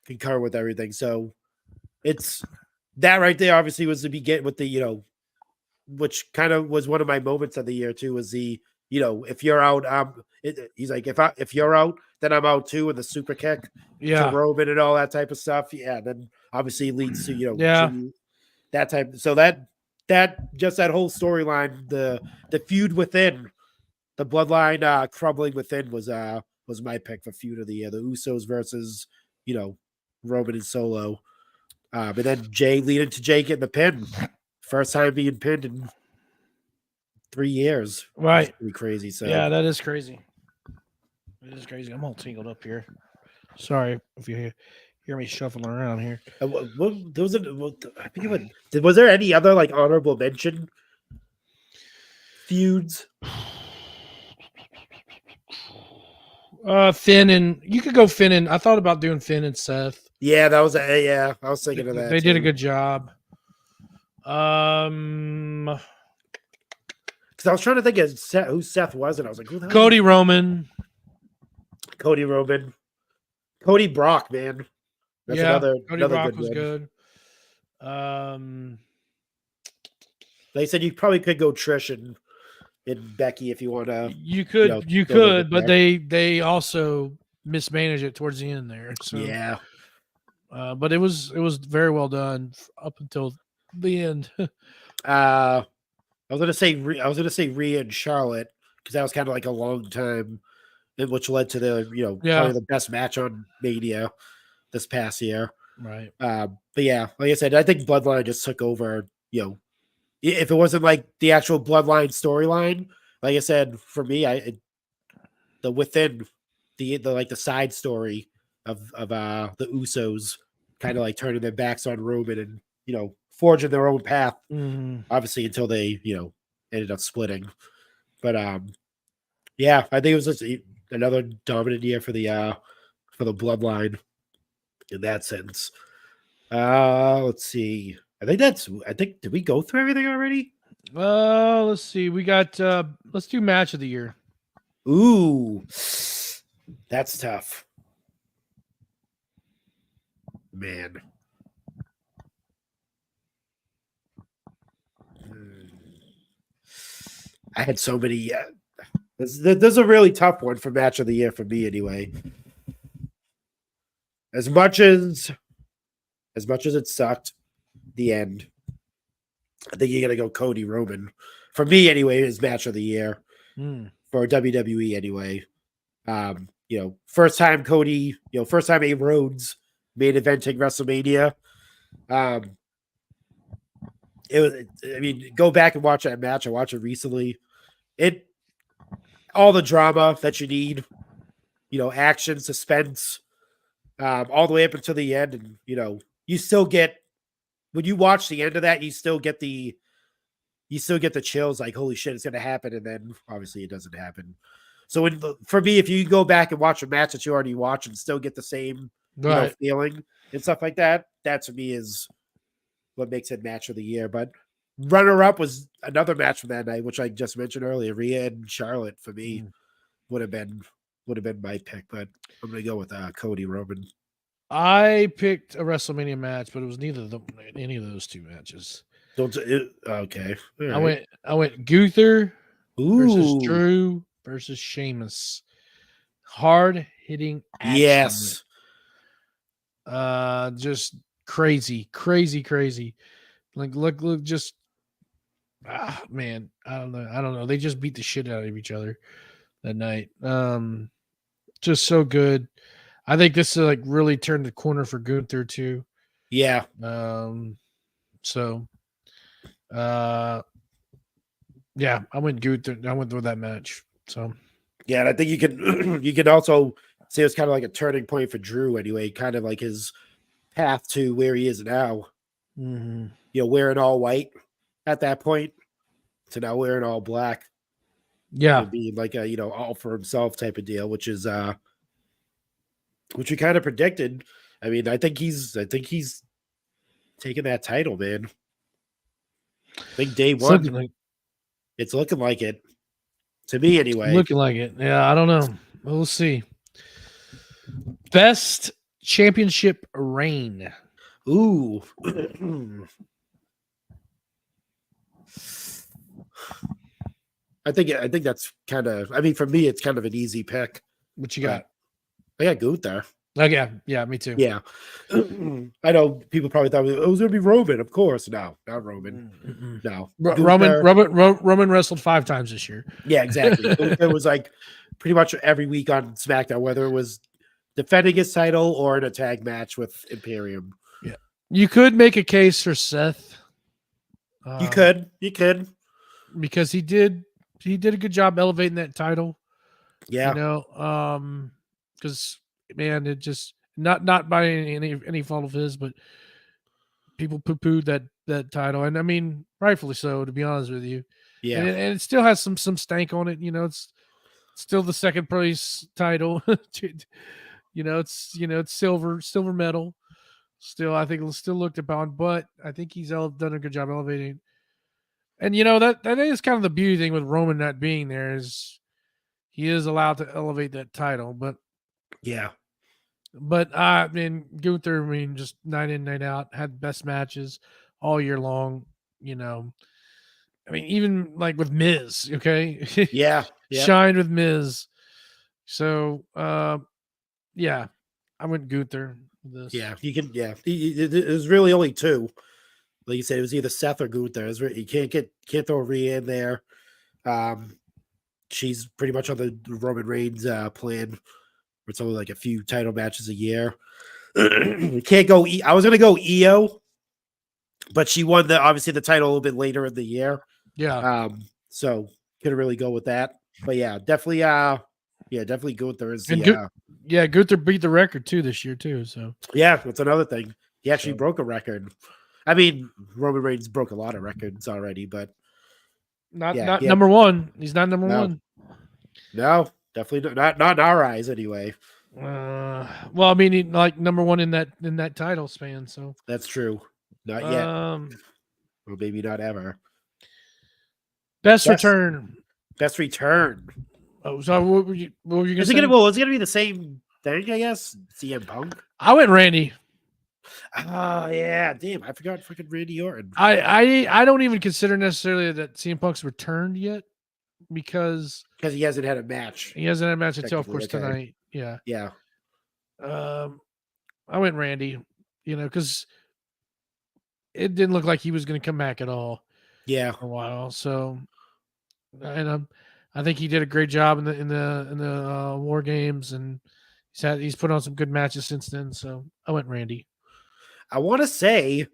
Concur with everything. So it's that right there. Obviously, was the begin with the which kind of was one of my moments of the year too. Was the if you're out, he's like if you're out, then I'm out too, and the super kick to Roman and all that type of stuff. Yeah, then obviously leads to to that type. So that just that whole storyline, the feud within the Bloodline crumbling within was my pick for feud of the year. The Usos versus Roman and Solo, and then Jay leading to Jay getting the pin, first time being pinned in 3 years. Right, pretty crazy. So yeah, that is crazy. It is crazy. I'm all tangled up here. Sorry if you hear. hear me shuffling around here. There was I think was there any other like honorable mention feuds? Finn and you could go Finn and I thought about doing Finn and Seth. Yeah, that was yeah. I was thinking of that. They did a good job. Because I was trying to think of who Seth was, and I was like, who the hell Cody Roman. Cody Roman. Cody Brock, man. That's Cody another Brock good was one. good. They said you probably could go Trish and Becky if you want to. You could, but they also mismanaged it towards the end there. So yeah. But it was very well done up until the end. I was gonna say Rhea and Charlotte because that was kind of like a long time, which led to the probably the best match on Mania this past year. Right. But yeah, like I said, I think Bloodline just took over. If it wasn't like the actual Bloodline storyline, like I said, for me, the side story of the Usos kind of like turning their backs on Roman and forging their own path, obviously until they ended up splitting. But yeah, I think it was just another dominant year for the Bloodline in that sense. Let's see. I think did we go through everything already? Let's see. We got let's do match of the year. Ooh, that's tough. Man. I had so many. There's a really tough one for match of the year for me, anyway. As much as it sucked, the end. I think you're gonna go Cody Roman. For me, anyway, is match of the year for WWE. Anyway, first time Cody, first time A Rhodes main eventing WrestleMania. It was. I mean, go back and watch that match. I watched it recently. All the drama that you need, action, suspense, all the way up until the end, and you still get when you watch the end of that, you still get the chills, like holy shit, it's gonna happen, and then obviously it doesn't happen. So for me, if you go back and watch a match that you already watched and still get the same feeling and stuff like that, that to me is what makes it match of the year. But runner up was another match from that night, which I just mentioned earlier. Rhea and Charlotte for me would have been my pick, but I'm gonna go with Cody Roman. I picked a WrestleMania match, but it was any of those two matches. Okay. Right. I went Gunther versus Drew versus Sheamus. Hard hitting action. Yes. Just crazy. Like look just man, I don't know. They just beat the shit out of each other that night. Just so good. I think this like really turned the corner for Gunther too. Yeah. So yeah, I went Gunther. I went with that match. So yeah, and I think you can also say it's kind of like a turning point for Drew anyway, kind of like his path to where he is now. Wearing all white at that point to now wearing all black. Yeah. Being like a all for himself type of deal, which is which we kind of predicted. I mean, I think he's taking that title, man. I think day one. It's looking like it. To me, anyway. Looking like it. Yeah, I don't know. We'll see. Best championship reign. Ooh. I think that's kind of. I mean, for me, it's kind of an easy pick. What you got? I got Gunther. Oh yeah, me too. Yeah, I know people probably thought it was going to be Roman. Of course, no, not Roman. No, Roman wrestled 5 times this year. Yeah, exactly. It was like pretty much every week on SmackDown, whether it was defending his title or in a tag match with Imperium. Yeah, you could make a case for Seth. You could, because he did a good job elevating that title. Yeah, because man, it Not by any fault of his, but people poo-pooed that title, and I mean, rightfully so, to be honest with you. Yeah. And it still has some stank on it. It's still the second place title. It's silver medal. Still, I think it'll still looked upon, but I think he's done a good job elevating. And that is kind of the beauty thing with Roman not being there is he is allowed to elevate that title. Yeah. But I mean, Gunther, just night in, night out, had best matches all year long. Even like with Miz, okay, Yeah. shined with Miz. So, yeah, I went Gunther with this. Yeah, you can. Yeah, there's really only two. Like you said, it was either Seth or Gunther. You can't throw Rhea in there. She's pretty much on the Roman Reigns plan, where it's only like a few title matches a year. You can't go. I was gonna go Io, but she won obviously the title a little bit later in the year. Yeah. So couldn't really go with that. But yeah, definitely. Definitely Gunther is the. Gunther beat the record too this year too. So yeah, that's another thing. He actually broke a record. I mean, Roman Reigns broke a lot of records already, but not number one. He's not number one. No, definitely not in our eyes anyway. Well, I mean, like number one in that title span. So that's true. Not yet. Or maybe not ever. Best return. Best return. Oh, so what were you going to say? Was it going to be the same thing, I guess? CM Punk? I went Randy. Oh, yeah. Damn, I forgot freaking Randy Orton. I don't even consider necessarily that CM Punk's returned yet because he hasn't had a match. He hasn't had a match until, of course, tonight. Yeah. Yeah. I went Randy, because it didn't look like he was going to come back at all. Yeah. For a while. So, and I think he did a great job in the War Games, and he's put on some good matches since then. So I went Randy. I want to say,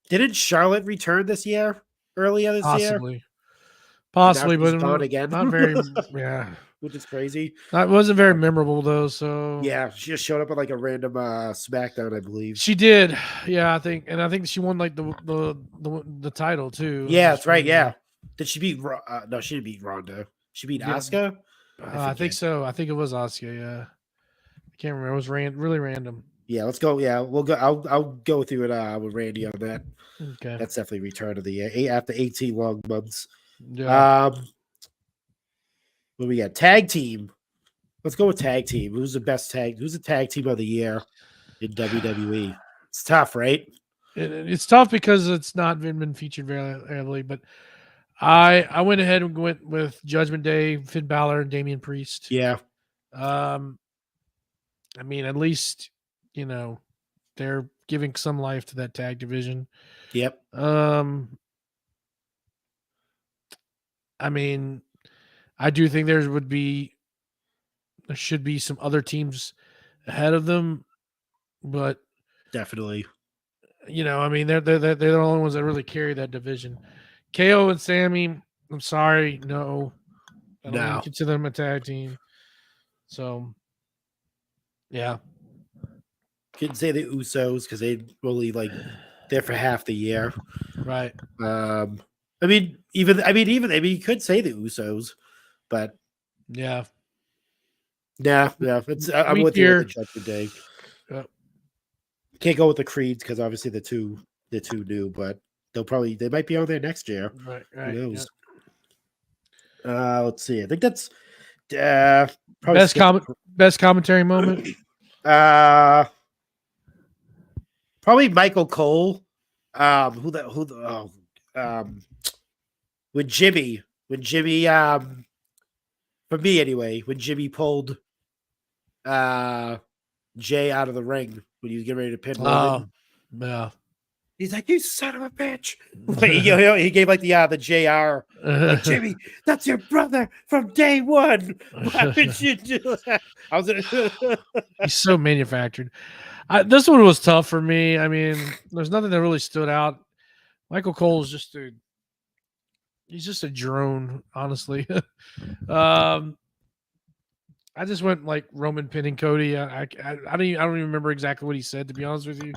didn't Charlotte return this year? Earlier this year? Possibly, but gone again. Not very. Yeah, which is crazy. That wasn't very memorable though. So yeah, she just showed up at like a random SmackDown, I believe. She did. Yeah, I think she won like the title too. Yeah, that's right. Yeah, did she beat? No, she didn't beat Ronda. She beat Asuka. I think so. I think it was Asuka. Yeah, I can't remember. It was really random. Yeah, let's go. Yeah, we'll go. I'll go with you with Randy on that. Okay, that's definitely return of the year after 18 long months. Yeah. What we got? Tag team. Let's go with tag team. Who's the best tag? Who's the tag team of the year in WWE? It's tough, right? It's tough because it's not been featured very heavily, but I went ahead and went with Judgment Day, Finn Balor, and Damian Priest. Yeah. I mean, at least they're giving some life to that tag division. Yep. I mean, I do think there should be some other teams ahead of them, but definitely, I mean, they're the only ones that really carry that division. KO and Sammy, I'm sorry, no, I don't even consider them a tag team. So, yeah, couldn't say the Usos because they really there for half the year, right? I mean, even you could say the Usos, but yeah. I'm with you with the Judgment Day. Yep. Can't go with the Creeds because obviously they're too new, but they might be on there next year. Right. Who knows? Let's see. I think that's probably best commentary moment. Probably Michael Cole. When Jimmy, for me anyway, when Jimmy pulled Jay out of the ring when he was getting ready to pin Roman. Yeah. He's like, "You son of a bitch!" He gave like the JR, like, Jimmy, that's your brother from day one. Why would you do that? He's so manufactured. This one was tough for me. I mean, there's nothing that really stood out. Michael Cole is he's just a drone, honestly. I just went like Roman pinning Cody. I don't even remember exactly what he said, to be honest with you.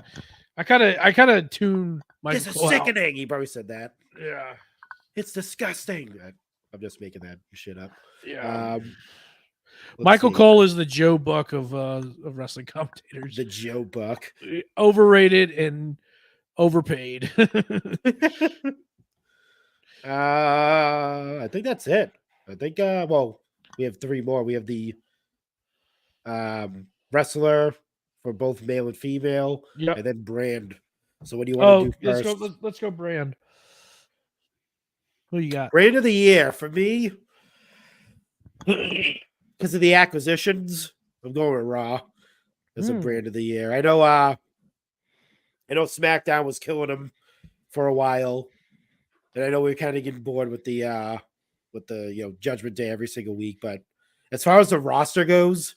I kind of tuned Michael This is Cole out. sickening. He probably said that. Yeah. It's disgusting. I'm just making that shit up. Yeah. Let's Michael see. Cole is the Joe Buck of wrestling commentators. The Joe Buck. Overrated and overpaid. I think that's it. I think well, we have 3 more. We have the wrestler for both male and female, Yep. and then brand. So what do you want to do first? Let's go brand. Who you got? Brand of the year for me, because of the acquisitions, I'm going with Raw as a brand of the year. I know SmackDown was killing them for a while, and I know we're kind of getting bored with the Judgment Day every single week. But as far as the roster goes,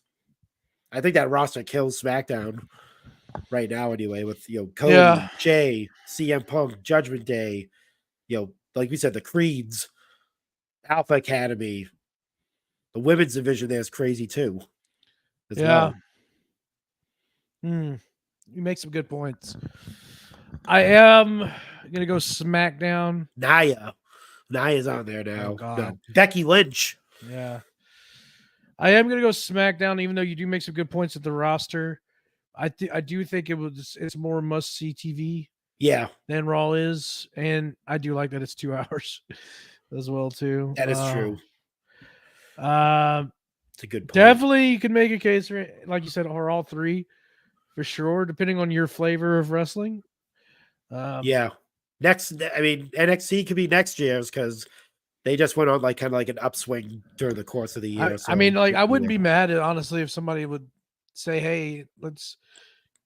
I think that roster kills SmackDown right now anyway, with Cody, Jay, CM Punk, Judgment Day, like we said, the Creeds, Alpha Academy, the women's division there is crazy too. As well. You make some good points. I am gonna go SmackDown. Naya's on there now. Oh, God. No. Becky Lynch. Yeah. I am gonna go SmackDown, even though you do make some good points at the roster. I do think it's more must-see TV. Yeah. Than Raw is, and I do like that it's 2 hours as well too. That is true. It's a good point. Definitely you can make a case for it, like you said, or all 3 for sure, depending on your flavor of wrestling. Yeah. NXT could be next year's because they just went on like kind of like an upswing during the course of the year. I wouldn't be mad at, honestly, if somebody would say, "Hey, let's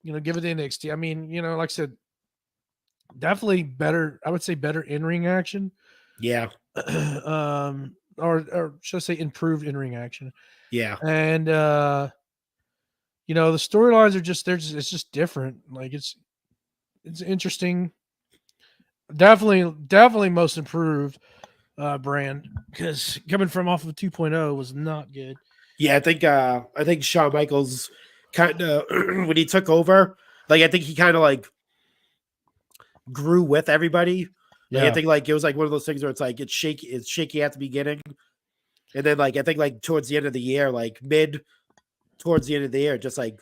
give it to NXT." I mean, like I said, definitely better. I would say better in-ring action. Yeah. Or should I say improved in-ring action? Yeah. And the storylines are it's just different. Like it's interesting. Definitely most improved brand, because coming from off of 2.0 was not good. Yeah, I think Shawn Michaels kind of when he took over, like I think he kind of like grew with everybody. Like, I think like it was like one of those things where it's like it's shaky at the beginning, and then like I think like towards the end of the year, towards the end of the year, just like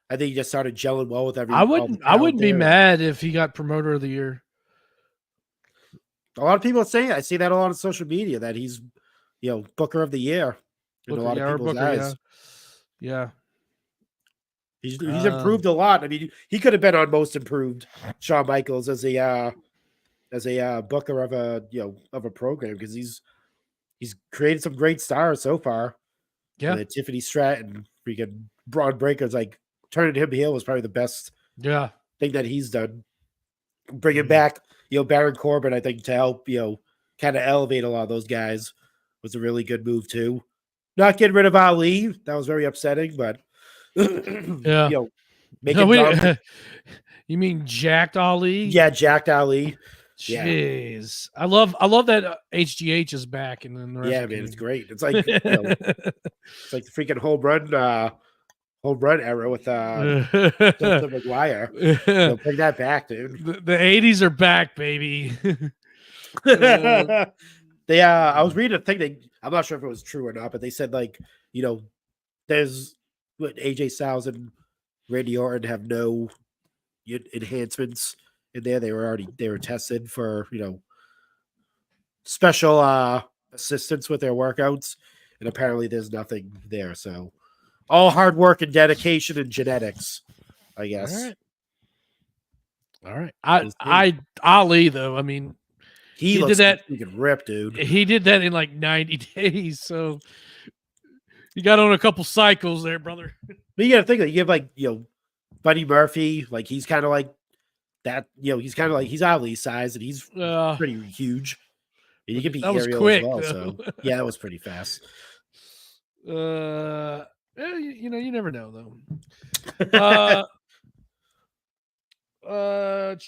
I think he just started gelling well with everyone. I wouldn't be mad if he got promoter of the year. A lot of people are saying I see that a lot on social media that he's Booker of the year in a lot of people's eyes. Yeah. He's improved a lot. I mean, he could have been on most improved Shawn Michaels as a booker of a program, because he's created some great stars so far. Yeah, Tiffany Stratton, freaking Braun Breaker's like turning him heel was probably the best thing that he's done. Bringing back Baron Corbin, I think, to help kind of elevate a lot of those guys was a really good move too. Not getting rid of Ali, that was very upsetting, but yeah. You mean Jacked Ali? Yeah, Jacked Ali. Jeez, yeah. I love that HGH is back, and then the rest man, it's great. It's like it's like the freaking home run era with McGuire. Bring that back, dude. The 80s are back, baby. I was reading a thing I'm not sure if it was true or not, but they said like there's AJ Styles and Randy Orton have no enhancements in there. They were tested for special assistance with their workouts, and apparently there's nothing there. So all hard work and dedication and genetics, I guess. All right. Ali though, I mean, he did that. You can rip, dude. He did that in like 90 days, so you got on a couple cycles there, brother. But you got to think that you have like Buddy Murphy, like he's kind of like that. He's kind of like he's Ali's size, and he's pretty huge. And he can be aerial quick, as well. Though. So yeah, that was pretty fast. You never know though. What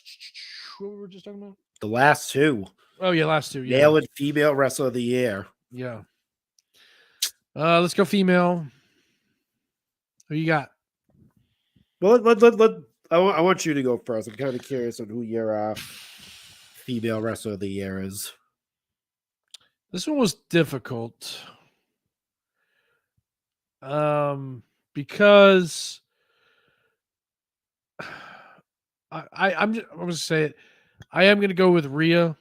were we just talking about? The last 2. Oh yeah, last 2. Yeah. Male and female wrestler of the year. Yeah. Let's go female. Who you got? Well, I want you to go first. I'm kind of curious on who your female wrestler of the year is. This one was difficult. Because I'm gonna say it. I am gonna go with Rhea.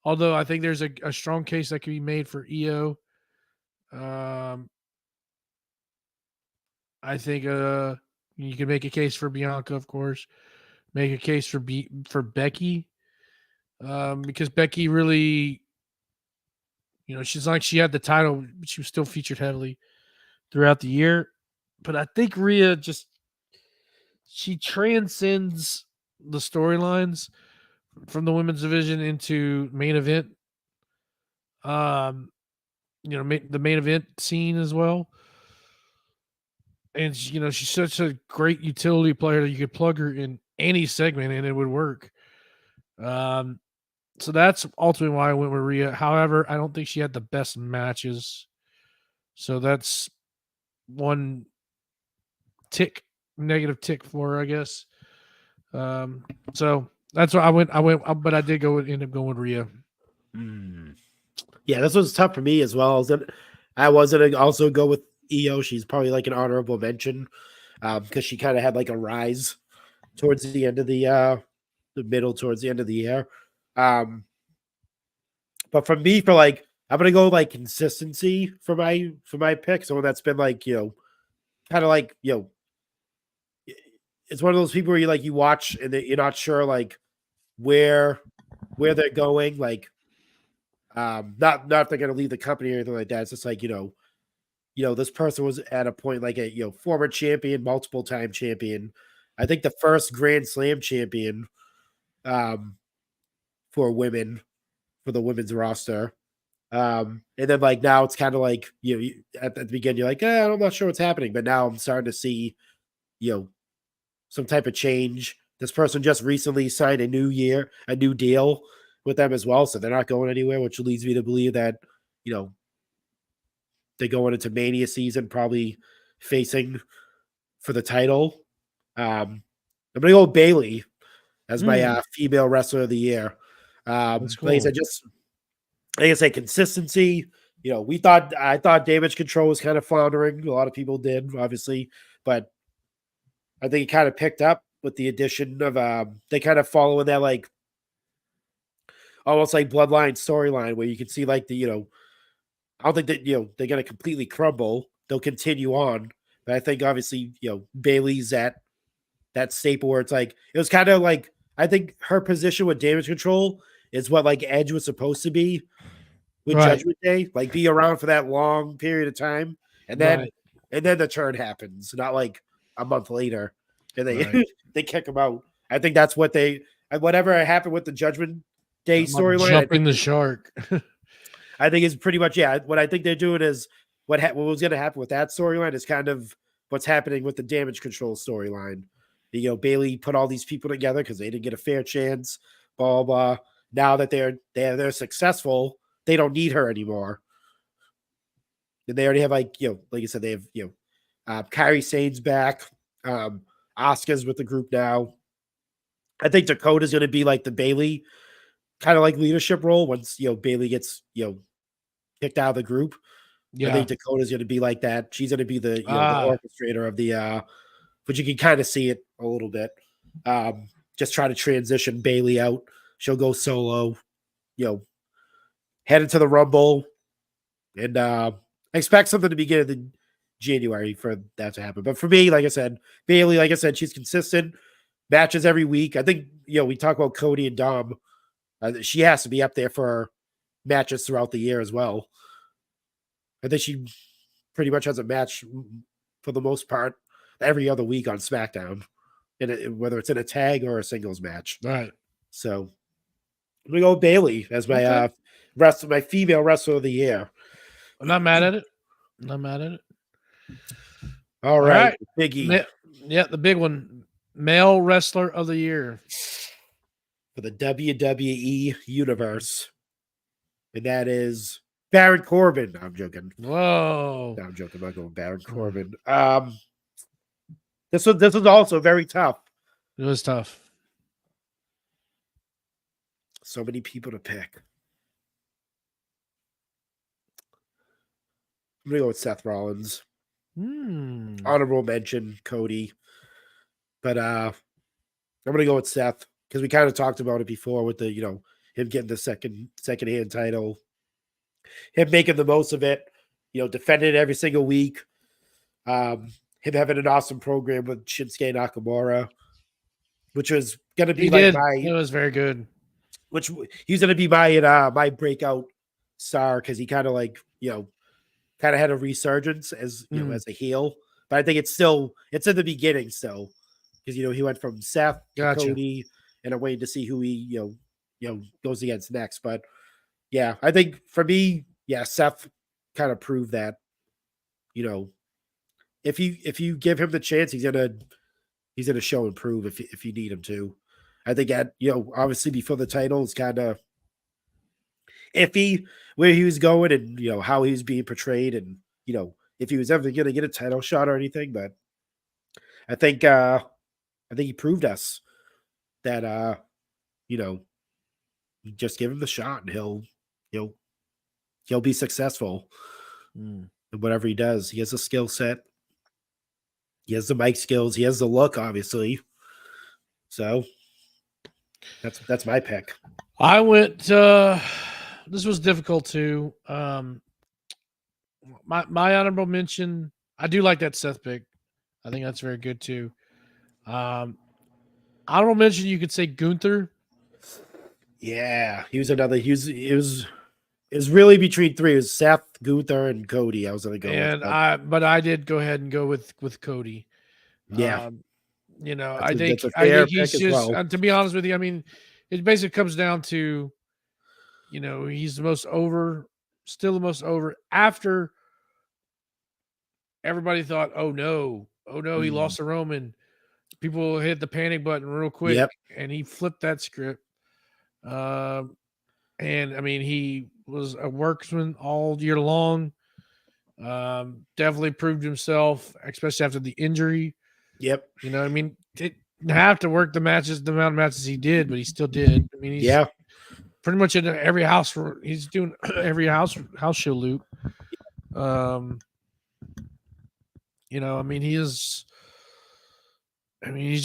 Although I think there's a strong case that can be made for EO. I think you can make a case for Bianca, of course. Make a case for Becky, because Becky really, she's like she had the title, but she was still featured heavily throughout the year. But I think Rhea she transcends the storylines from the women's division into main event. The main event scene as well. And she's such a great utility player that you could plug her in any segment and it would work. So that's ultimately why I went with Rhea. However, I don't think she had the best matches. So that's one negative tick for her, I guess. So that's why I went, but I did end up going with Rhea. Yeah, this was tough for me as well. I was going to also go with EO. She's probably like an honorable mention because she kind of had like a rise towards the end of the middle towards the end of the year. But for me, I'm gonna go like consistency for my pick. Someone that's been like kind of like it's one of those people where you watch and you're not sure like where they're going. Like not if they're gonna leave the company or anything like that. It's just like this person was at a point like a former champion, multiple time champion. I think the first Grand Slam champion for women, for the women's roster. And then like now it's kind of like at the beginning you're like, I'm not sure what's happening, but now I'm starting to see some type of change. This person just recently signed a new deal with them as well, so they're not going anywhere, which leads me to believe that they're going into Mania season, probably facing for the title. I'm gonna go with Bailey as my female wrestler of the year. That's cool. Like I say, consistency. I thought Damage Control was kind of floundering. A lot of people did, obviously, but I think it kind of picked up with the addition of they kind of follow in that like almost like Bloodline storyline where you can see like I don't think that they're gonna completely crumble. They'll continue on, but I think obviously Bailey's at that staple where it's like it was kind of like I think her position with Damage Control is what like Edge was supposed to be with Judgment Day, like be around for that long period of time, and then the turn happens, not like a month later, and they they kick him out. I think that's what whatever happened with the Judgment Day storyline. Jumping the shark. I think is pretty much what I think they're doing is what was going to happen with that storyline is kind of what's happening with the Damage Control storyline. Bailey put all these people together because they didn't get a fair chance. Blah blah. Now that they're successful, they don't need her anymore. And they already have like you said, they have Kairi Sane's back. Asuka's with the group now. I think Dakota's going to be like the Bailey kind of like leadership role once Bailey gets kicked out of the group. Yeah. I think Dakota's going to be like that. She's going to be the the orchestrator of the but you can kind of see it a little bit. Just try to transition Bailey out. She'll go solo, head into the Rumble, and I expect something to begin in January for that to happen. But for me, like I said, Bailey, like I said, she's consistent, matches every week. I think we talk about Cody and Dom. She has to be up there for matches throughout the year as well. I think she pretty much has a match for the most part every other week on SmackDown, whether it's in a tag or a singles match. Right. So I'm gonna go with Bailey as my my female wrestler of the year. I'm not mad at it. All right. Biggie. The big one. Male wrestler of the year for the WWE Universe. And that is Baron Corbin. No, I'm joking. Whoa. No, I'm joking. I'm not going Baron Corbin. This was also very tough. It was tough. So many people to pick. I'm gonna go with Seth Rollins. Honorable mention, Cody. But I'm gonna go with Seth because we kind of talked about it before with the him getting the second hand title, him making the most of it, defending it every single week. Him having an awesome program with Shinsuke Nakamura, which was gonna be it was very good. Which he's gonna be my breakout star because he kind of had a resurgence as as a heel. But I think it's in the beginning still because he went from Seth to Cody, and I'm waiting to see who he goes against next. But yeah, I think for me, Seth kind of proved that if you give him the chance, he's gonna show and prove if you need him to. I think obviously before the title is kind of iffy where he was going and how he was being portrayed and if he was ever going to get a title shot or anything. But I think he proved us that just give him the shot and he'll be successful in whatever he does. He has a skill set. He has the mic skills. He has the look, obviously. So that's my pick. I went. This was difficult too. My honorable mention. I do like that Seth pick. I think that's very good too. Honorable mention. You could say Gunther. Yeah, he was another. It was really between three. It was Seth, Gunther, and Cody. I was gonna go but I did go ahead and go with Cody. Yeah. I think he's just to be honest with you, I mean, it basically comes down to he's the most over, still the most over after everybody thought, oh no, he lost to Roman. People hit the panic button real quick, and he flipped that script. And I mean, he was a worksman all year long. Definitely proved himself, especially after the injury. Yep. I mean, didn't have to work the amount of matches he did, but he still did. I mean, he's pretty much in every house. He's doing every house show loop. I mean, he's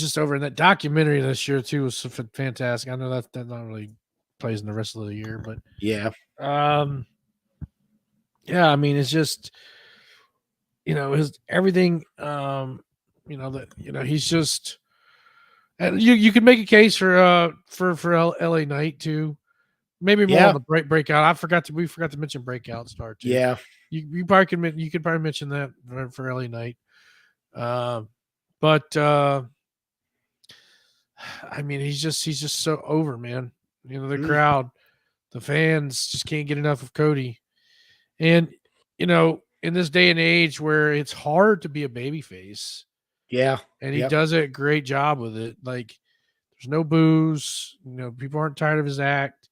just over in that documentary this year too was fantastic. I know that not really plays in the rest of the year, but I mean, it's just his everything. He's just, and you could make a case for LA Knight too. Maybe more on the breakout. We forgot to mention breakout star too. Yeah, you could probably mention that for LA Knight. But I mean, he's just so over, man. The crowd, the fans just can't get enough of Cody. And in this day and age where it's hard to be a babyface, and he does a great job with it. Like, there's no booze. People aren't tired of his act.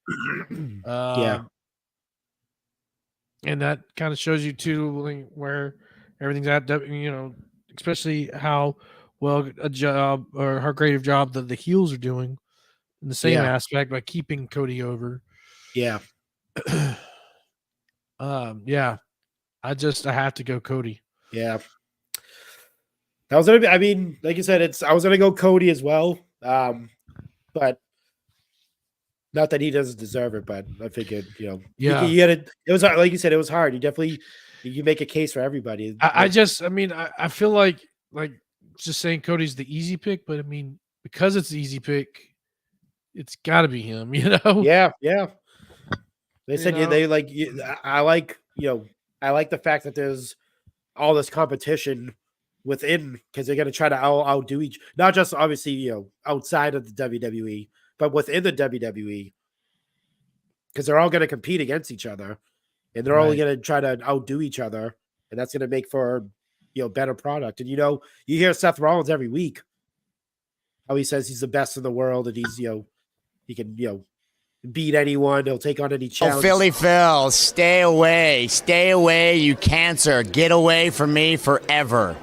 And that kind of shows you too where everything's at. Especially how well a job or how great of job the heels are doing in the same aspect by keeping Cody over. Yeah. I have to go Cody. Yeah. That was gonna be, I mean, like you said, I was gonna go Cody as well. But not that he doesn't deserve it, but I figured, you had it. It was like you said, it was hard. You make a case for everybody. I feel like just saying Cody's the easy pick, but I mean, because it's the easy pick, it's got to be him. Yeah. They said I like the fact that there's all this competition within because they're going to try to outdo not just obviously outside of the WWE, but within the WWE, because they're all going to compete against each other, and they're all going to try to outdo each other, and that's going to make for better product. And you hear Seth Rollins every week how he says he's the best in the world, and he's he can beat anyone. He'll take on any Oh, challenge. Philly Phil, stay away. Stay away, you cancer. Get away from me forever.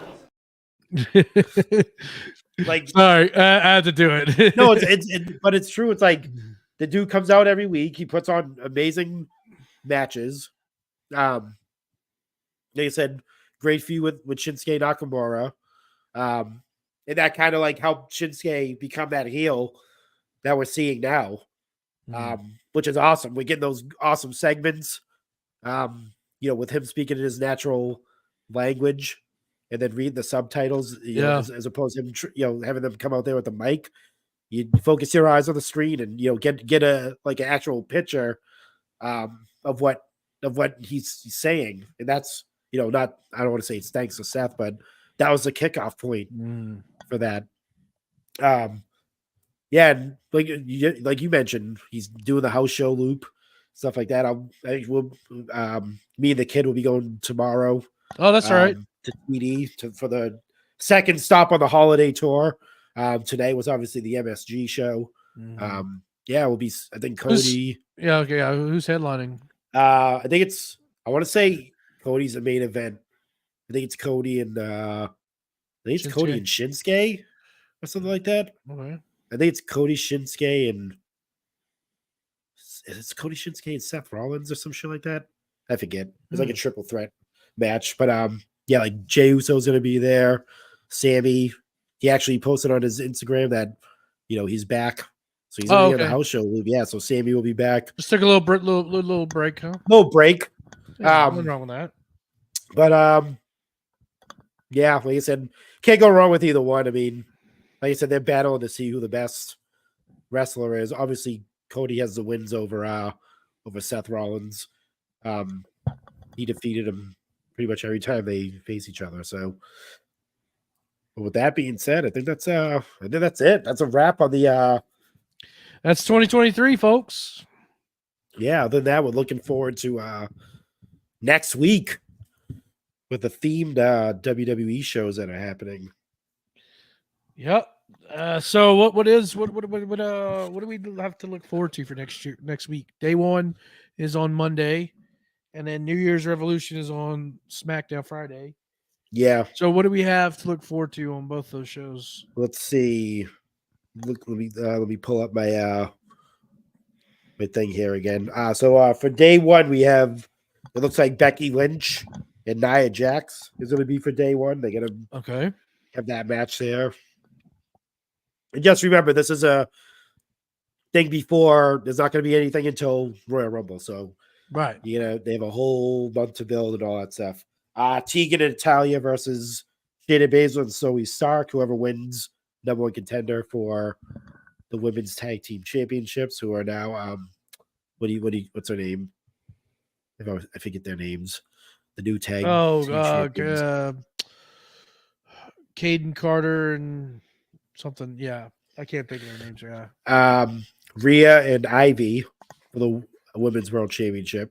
Like, sorry, I had to do it. no, but it's true. It's like the dude comes out every week. He puts on amazing matches. Like I said, great feud with Shinsuke Nakamura. And that kind of like helped Shinsuke become that heel that we're seeing now. Which is awesome. We're getting those awesome segments. With him speaking in his natural language and then reading the subtitles, as opposed to him, having them come out there with the mic. You focus your eyes on the screen and get a like an actual picture of what he's saying, and that's not, I don't want to say it's thanks to Seth, but that was the kickoff point for that. Yeah, and like you mentioned, he's doing the house show loop, stuff like that. Me and the kid will be going tomorrow. Oh, that's all right. To TD for the second stop on the holiday tour. Today was obviously the MSG show. Yeah, it will be. I think Cody. Who's headlining? I think I want to say Cody's the main event. I think it's Cody and Shinsuke. Cody and Shinsuke or something like that. Okay. I think it's Cody, Shinsuke, and it's Cody, Shinsuke, and Seth Rollins or some shit like that. I forget. It's like a triple threat match. But yeah, like Jey Uso's gonna be there. Sammy, he actually posted on his Instagram that he's back. So he's gonna be on the house show loop. Yeah, so Sammy will be back. Just took a little break, huh? Little break. Nothing wrong with that. But yeah, like I said, can't go wrong with either one. I mean, like I said, they're battling to see who the best wrestler is. Obviously, Cody has the wins over Seth Rollins. He defeated him pretty much every time they face each other. So, but with that being said, I think that's it. That's a wrap on the. That's 2023, folks. Yeah. Other than that, we're looking forward to next week with the themed WWE shows that are happening. Yep. So what do we have to look forward to for next week? Day one is on Monday, and then New Year's Revolution is on SmackDown Friday. Yeah. So what do we have to look forward to on both those shows? Let's see. Let me pull up my my thing here again. So for day one, we have, it looks like Becky Lynch and Nia Jax is going to be for day one. They're going to have that match there. And just remember, this is a thing before. There's not going to be anything until Royal Rumble. So, right, they have a whole month to build and all that stuff. Tegan and Natalya versus Shayna Baszler and Zoe Stark. Whoever wins, number one contender for the women's tag team championships, who are now what's her name? I forget their names. The new tag. Caden Carter and something. Yeah, I can't think of their names. Yeah. Rhea and Ivy for the women's world championship.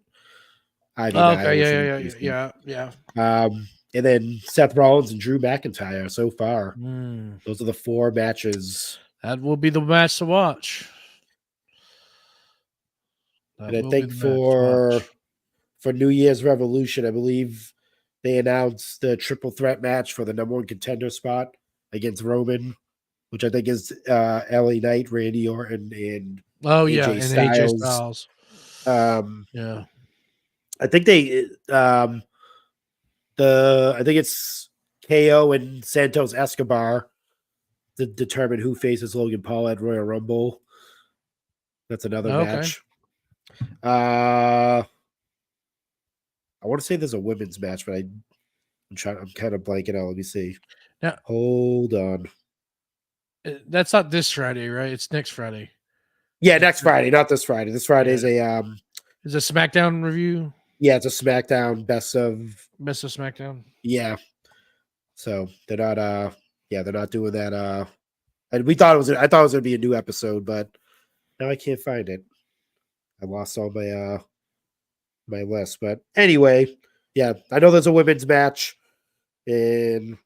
Ivy. Yeah. And then Seth Rollins and Drew McIntyre so far. Those are the 4 matches. That will be the match to watch. And I think for New Year's Revolution, I believe they announced the triple threat match for the number one contender spot against Roman, which I think is LA Knight, Randy Orton, and AJ Styles. Yeah. I think they I think it's KO and Santos Escobar to determine who faces Logan Paul at Royal Rumble. That's another match. I want to say there's a women's match, but I'm kind of blanking out. Let me see. Now, hold on. That's not this Friday, right? It's next Friday. Yeah, next Friday, not this Friday. This Friday is a is a SmackDown review. Yeah, it's a SmackDown best of SmackDown. Yeah. So they're not they're not doing that. And I thought it was gonna be a new episode, but now I can't find it. I lost all my my list. But anyway, yeah, I know there's a women's match, and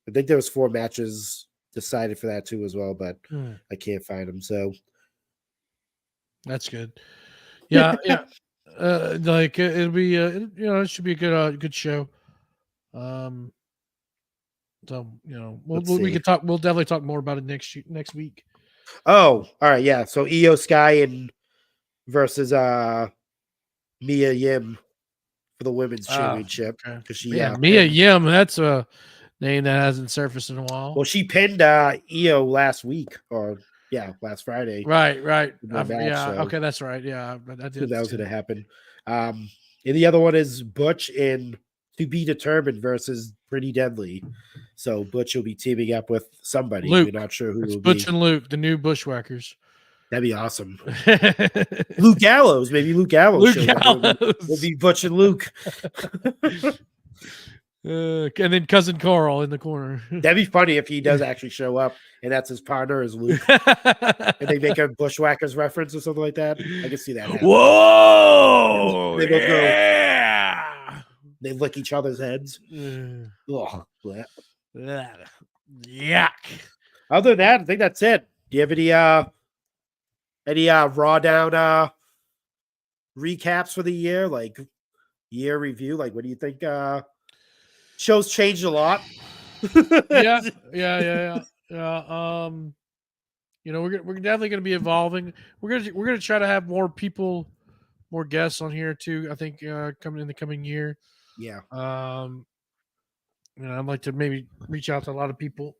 I think there was 4 matches decided for that too as well, but I can't find them. So That's good. Yeah, yeah. Like it'll be, it should be a good show. So we could talk. We'll definitely talk more about it next week. Oh, all right, yeah. So Io Sky and versus Mia Yim for the women's championship. Okay. Because she Mia Yim, that's a name that hasn't surfaced in a while. Well, she pinned Io last week, or last Friday. Right. So okay, that's right. Yeah, but that was going to happen. And the other one is Butch and To Be Determined versus Pretty Deadly. So Butch will be teaming up with somebody. Luke. We're not sure who It's will Butch be. and Luke, the new Bushwhackers. That'd be awesome. Luke Gallows, maybe Luke Gallows. Will be Butch and Luke. And then cousin Carl in the corner. That'd be funny if he does actually show up and that's his partner is Luke. And they make a Bushwhackers reference or something like that. I can see that happen. Whoa! They both go. They lick each other's heads. Oh, yuck. Other than that, I think that's it. Do you have any RAWDOWN recaps for the year? Like year review? Like what do you think? Shows changed a lot. Yeah. We're definitely going to be evolving. We're gonna try to have more people, more guests on here too. I think coming in the coming year. Yeah. I'd like to maybe reach out to a lot of people,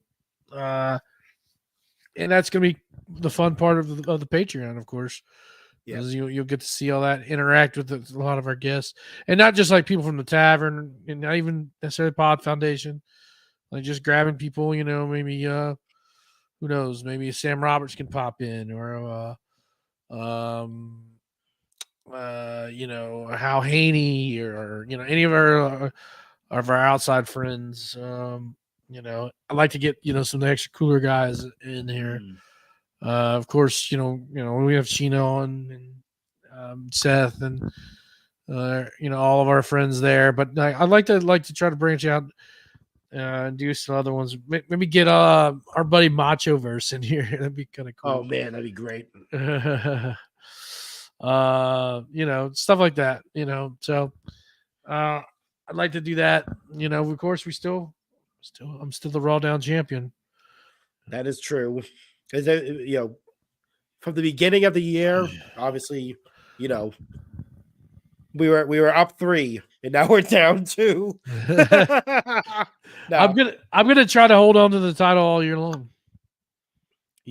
and that's going to be the fun part of the Patreon, of course. Yeah, you'll get to see all that, interact with a lot of our guests, and not just like people from the tavern, and not even necessarily Pod Foundation, like just grabbing people. Maybe who knows? Maybe Sam Roberts can pop in, or Hal Haney, or any of our outside friends. I'd like to get some of the extra cooler guys in here. Of course, we have Sheena on and Seth and all of our friends there. But I'd like to try to branch out and do some other ones. Maybe get our buddy Machoverse in here. That'd be kind of cool. Oh man, that'd be great. Stuff like that. So I'd like to do that. Of course, I'm still the RAWDOWN champion. That is true. Because from the beginning of the year, obviously, we were up 3 and now we're down 2. No. I'm gonna try to hold on to the title all year long.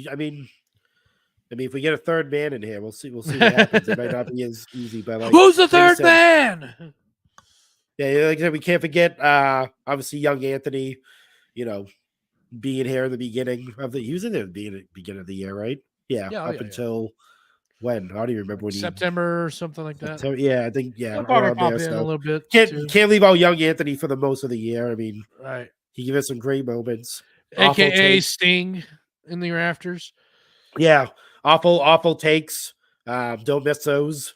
I mean, if we get a third man in here, we'll see what happens. It might not be as easy, but who's the third man? Yeah, like I said, we can't forget obviously young Anthony, being here in the beginning of he was in the beginning of the year, right? Yeah, until when? I don't even remember when September or something like that. I think I'll probably pop in a little bit. Can't leave out young Anthony for the most of the year. I mean, right? He gave us some great moments, aka Sting in the rafters. Yeah, awful takes. Don't miss those.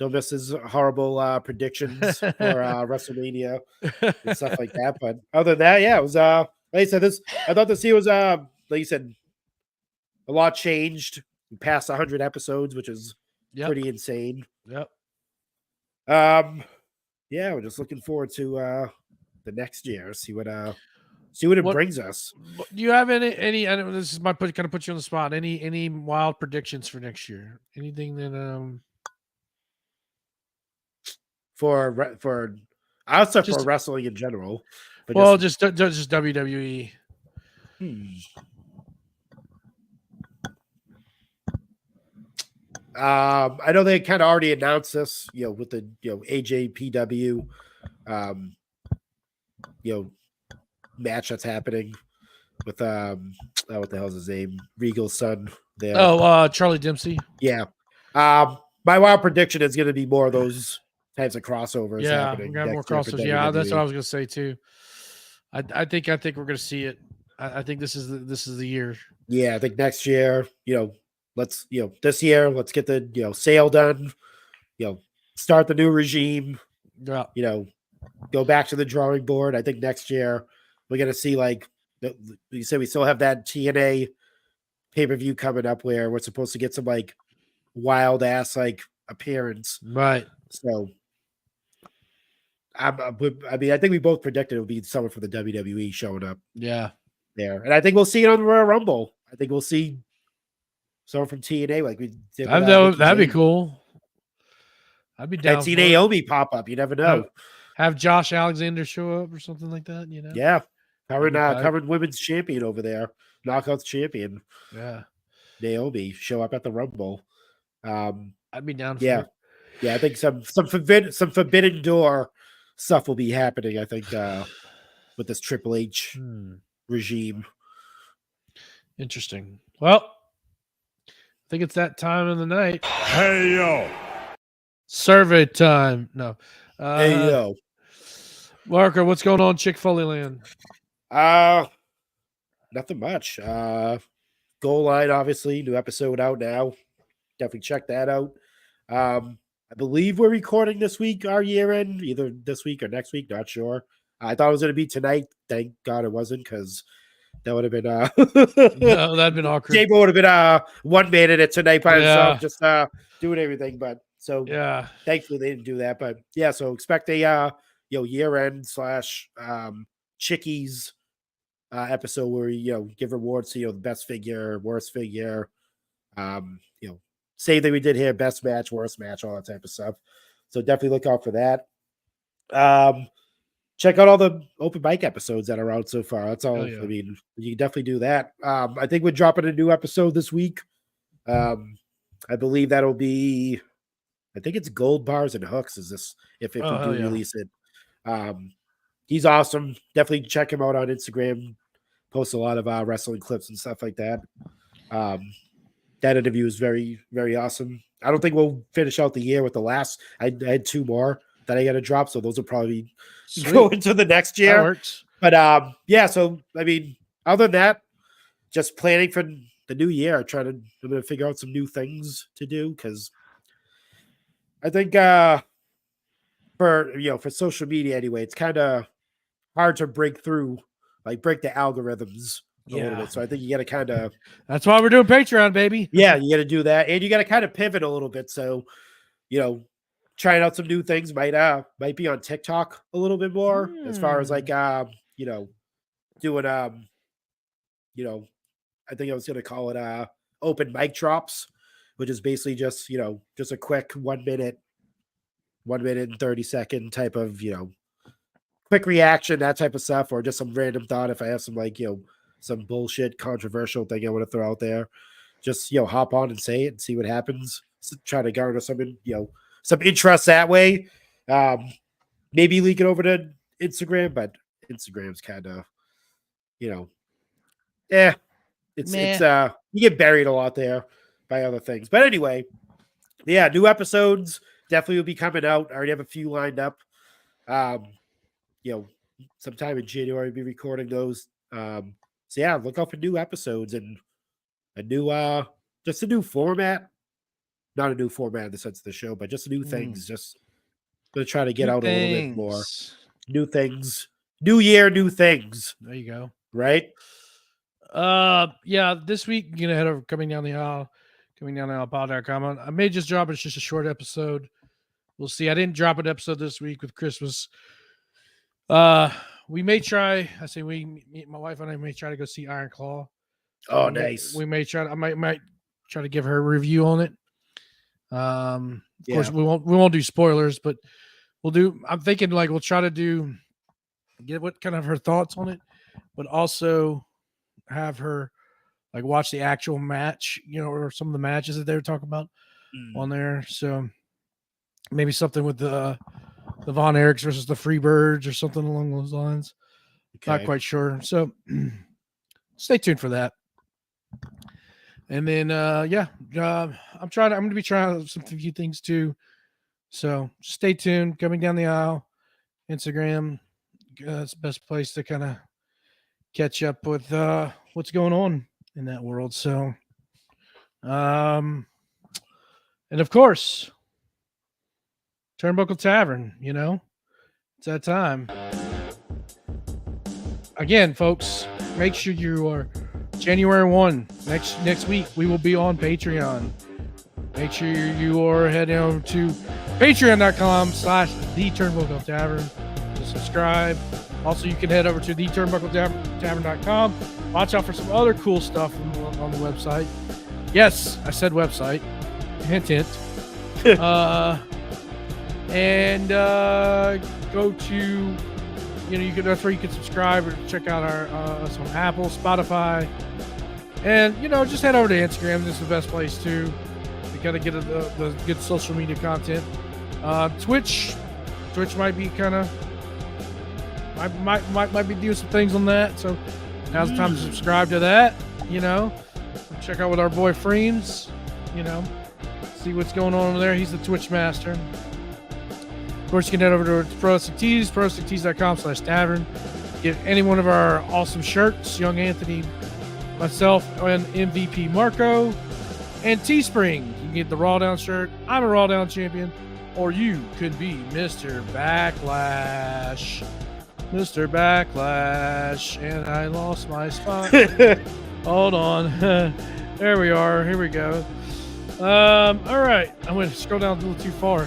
Don't miss his horrible predictions for WrestleMania and stuff like that. But other than that, it was like I said, I thought this year was like you said, a lot changed. We passed 100 episodes, which is pretty insane. Yep. We're just looking forward to the next year. See what it brings us. Do you have any? I know this is kind of put you on the spot. Any wild predictions for next year? Anything that for outside for wrestling in general? But just WWE. I know they kind of already announced this, with the AJPW, match that's happening with what the hell's his name? Regal's son there. Charlie Dempsey. Yeah. My wild prediction is going to be more of those types of crossovers happening. We got more crossovers. Yeah, that's what I was going to say too. I think we're going to see it. I think this is the year. Yeah, I think next year, let's this year, let's get the sale done. Start the new regime. Yeah. Go back to the drawing board. I think next year we're going to see you said we still have that TNA pay-per-view coming up where we're supposed to get some wild ass like appearance. Right. So I think we both predicted it would be someone from the WWE showing up Yeah. there, and I think we'll see it on the Royal Rumble. I think we'll see someone from TNA like we did. With, That'd be cool. I'd be down. And see Naomi pop up. You never know. Have Josh Alexander show up or something like that. You know. Yeah, current women's champion over there, Knockouts champion. Yeah. Naomi show up at the Rumble. I'd be down for it. Yeah, I think some forbidden door stuff will be happening, I think, with this Triple H regime. Interesting. Well, I think it's that time of the night. Hey, yo. Survey time. No. Hey, yo. Marco, what's going on Chick-fil-A land? Nothing much. Goal Line, obviously, new episode out now. Definitely check that out. I believe we're recording this week, our year end, either this week or next week, not sure. I thought it was going to be tonight. Thank God it wasn't, because that would have been no, that'd been awkward. Jabo would have been 1 man in it tonight by himself, just doing everything. But so thankfully they didn't do that. But yeah, so expect a year end / Chickies episode where we give rewards to the best figure, worst figure, same thing we did here, best match, worst match, all that type of stuff. So definitely look out for that. Check out all the open mic episodes that are out so far. That's all. I mean, you can definitely do that. I think we're dropping a new episode this week. I believe that'll be, I think it's Gold Bars and Hooks. Is this if we do release it? He's awesome. Definitely check him out on Instagram. Posts a lot of wrestling clips and stuff like that. That interview is very, very awesome. I don't think we'll finish out the year with the last. I had 2 more that I got to drop, so those will probably go into the next year. That works. But so I mean, other than that, just planning for the new year. I'm going to figure out some new things to do, because I think for social media anyway, it's kind of hard to break the algorithms a little bit. So I think you got to kind of. That's why we're doing Patreon, baby. Yeah, you got to do that, and you got to kind of pivot a little bit. So, trying out some new things might be on TikTok a little bit more as far as like doing I think I was gonna call it open mic drops, which is basically just a quick 1 minute and 30-second type of quick reaction, that type of stuff, or just some random thought. If I have some some bullshit controversial thing I want to throw out there, just hop on and say it and see what happens. Try to garner some interest that way. Maybe leak it over to Instagram, but Instagram's kind of it's you get buried a lot there by other things. But anyway, new episodes definitely will be coming out. I already have a few lined up. Sometime in January we'll be recording those. So look out for new episodes and a new format. Not a new format in the sense of the show, but just new things. Just gonna try to get out a little bit more. New things. New year, new things. There you go. Right? This week, head over coming down the aisle, pod.com. I may just drop just a short episode. We'll see. I didn't drop an episode this week with Christmas. We may try. I say me, my wife and I may try to go see Iron Claw. Oh, nice. We may try. I might try to give her a review on it. Of course, we won't do spoilers, but we'll do. I'm thinking we'll try to get what kind of her thoughts on it, but also have her watch the actual match, or some of the matches that they were talking about on there. So maybe something with the Von Erichs versus the Freebirds or something along those lines. Okay. Not quite sure. So stay tuned for that. And then, I'm going to be trying out some few things too. So stay tuned. Coming down the aisle, Instagram, it's the best place to kind of catch up with what's going on in that world. So, and of course, Turnbuckle Tavern, it's that time. Again, folks, make sure you are January 1 next week. We will be on Patreon. make sure you are heading over to patreon.com/The Turnbuckle Tavern to subscribe. Also, you can head over to theturnbuckletavern.com. Watch out for some other cool stuff on the website. Yes, I said website. Hint, hint. And go to, that's where you can subscribe or check out our us on Apple, Spotify, and just head over to Instagram. This is the best place to kind of get the good social media content. Twitch might be kind of might be doing some things on that. So now's the time to subscribe to that. Check out with our boy Freems. See what's going on over there. He's the Twitch master. Of course, you can head over to Pro-Wrestling Tees, prowrestlingtees.com/tavern. Get any one of our awesome shirts, Young Anthony, myself, and MVP Marco, and Teespring. You can get the RAWDOWN shirt. I'm a RAWDOWN champion, or you could be Mr. Backlash. Mr. Backlash, and I lost my spot. Hold on. There we are. Here we go. All right. I'm going to scroll down a little too far.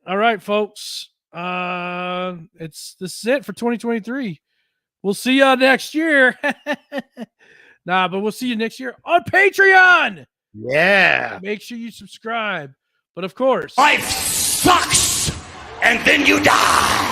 All right, folks. This is it for 2023. We'll see y'all next year. But we'll see you next year on Patreon. Yeah. Make sure you subscribe. But of course, Life sucks, and then you die.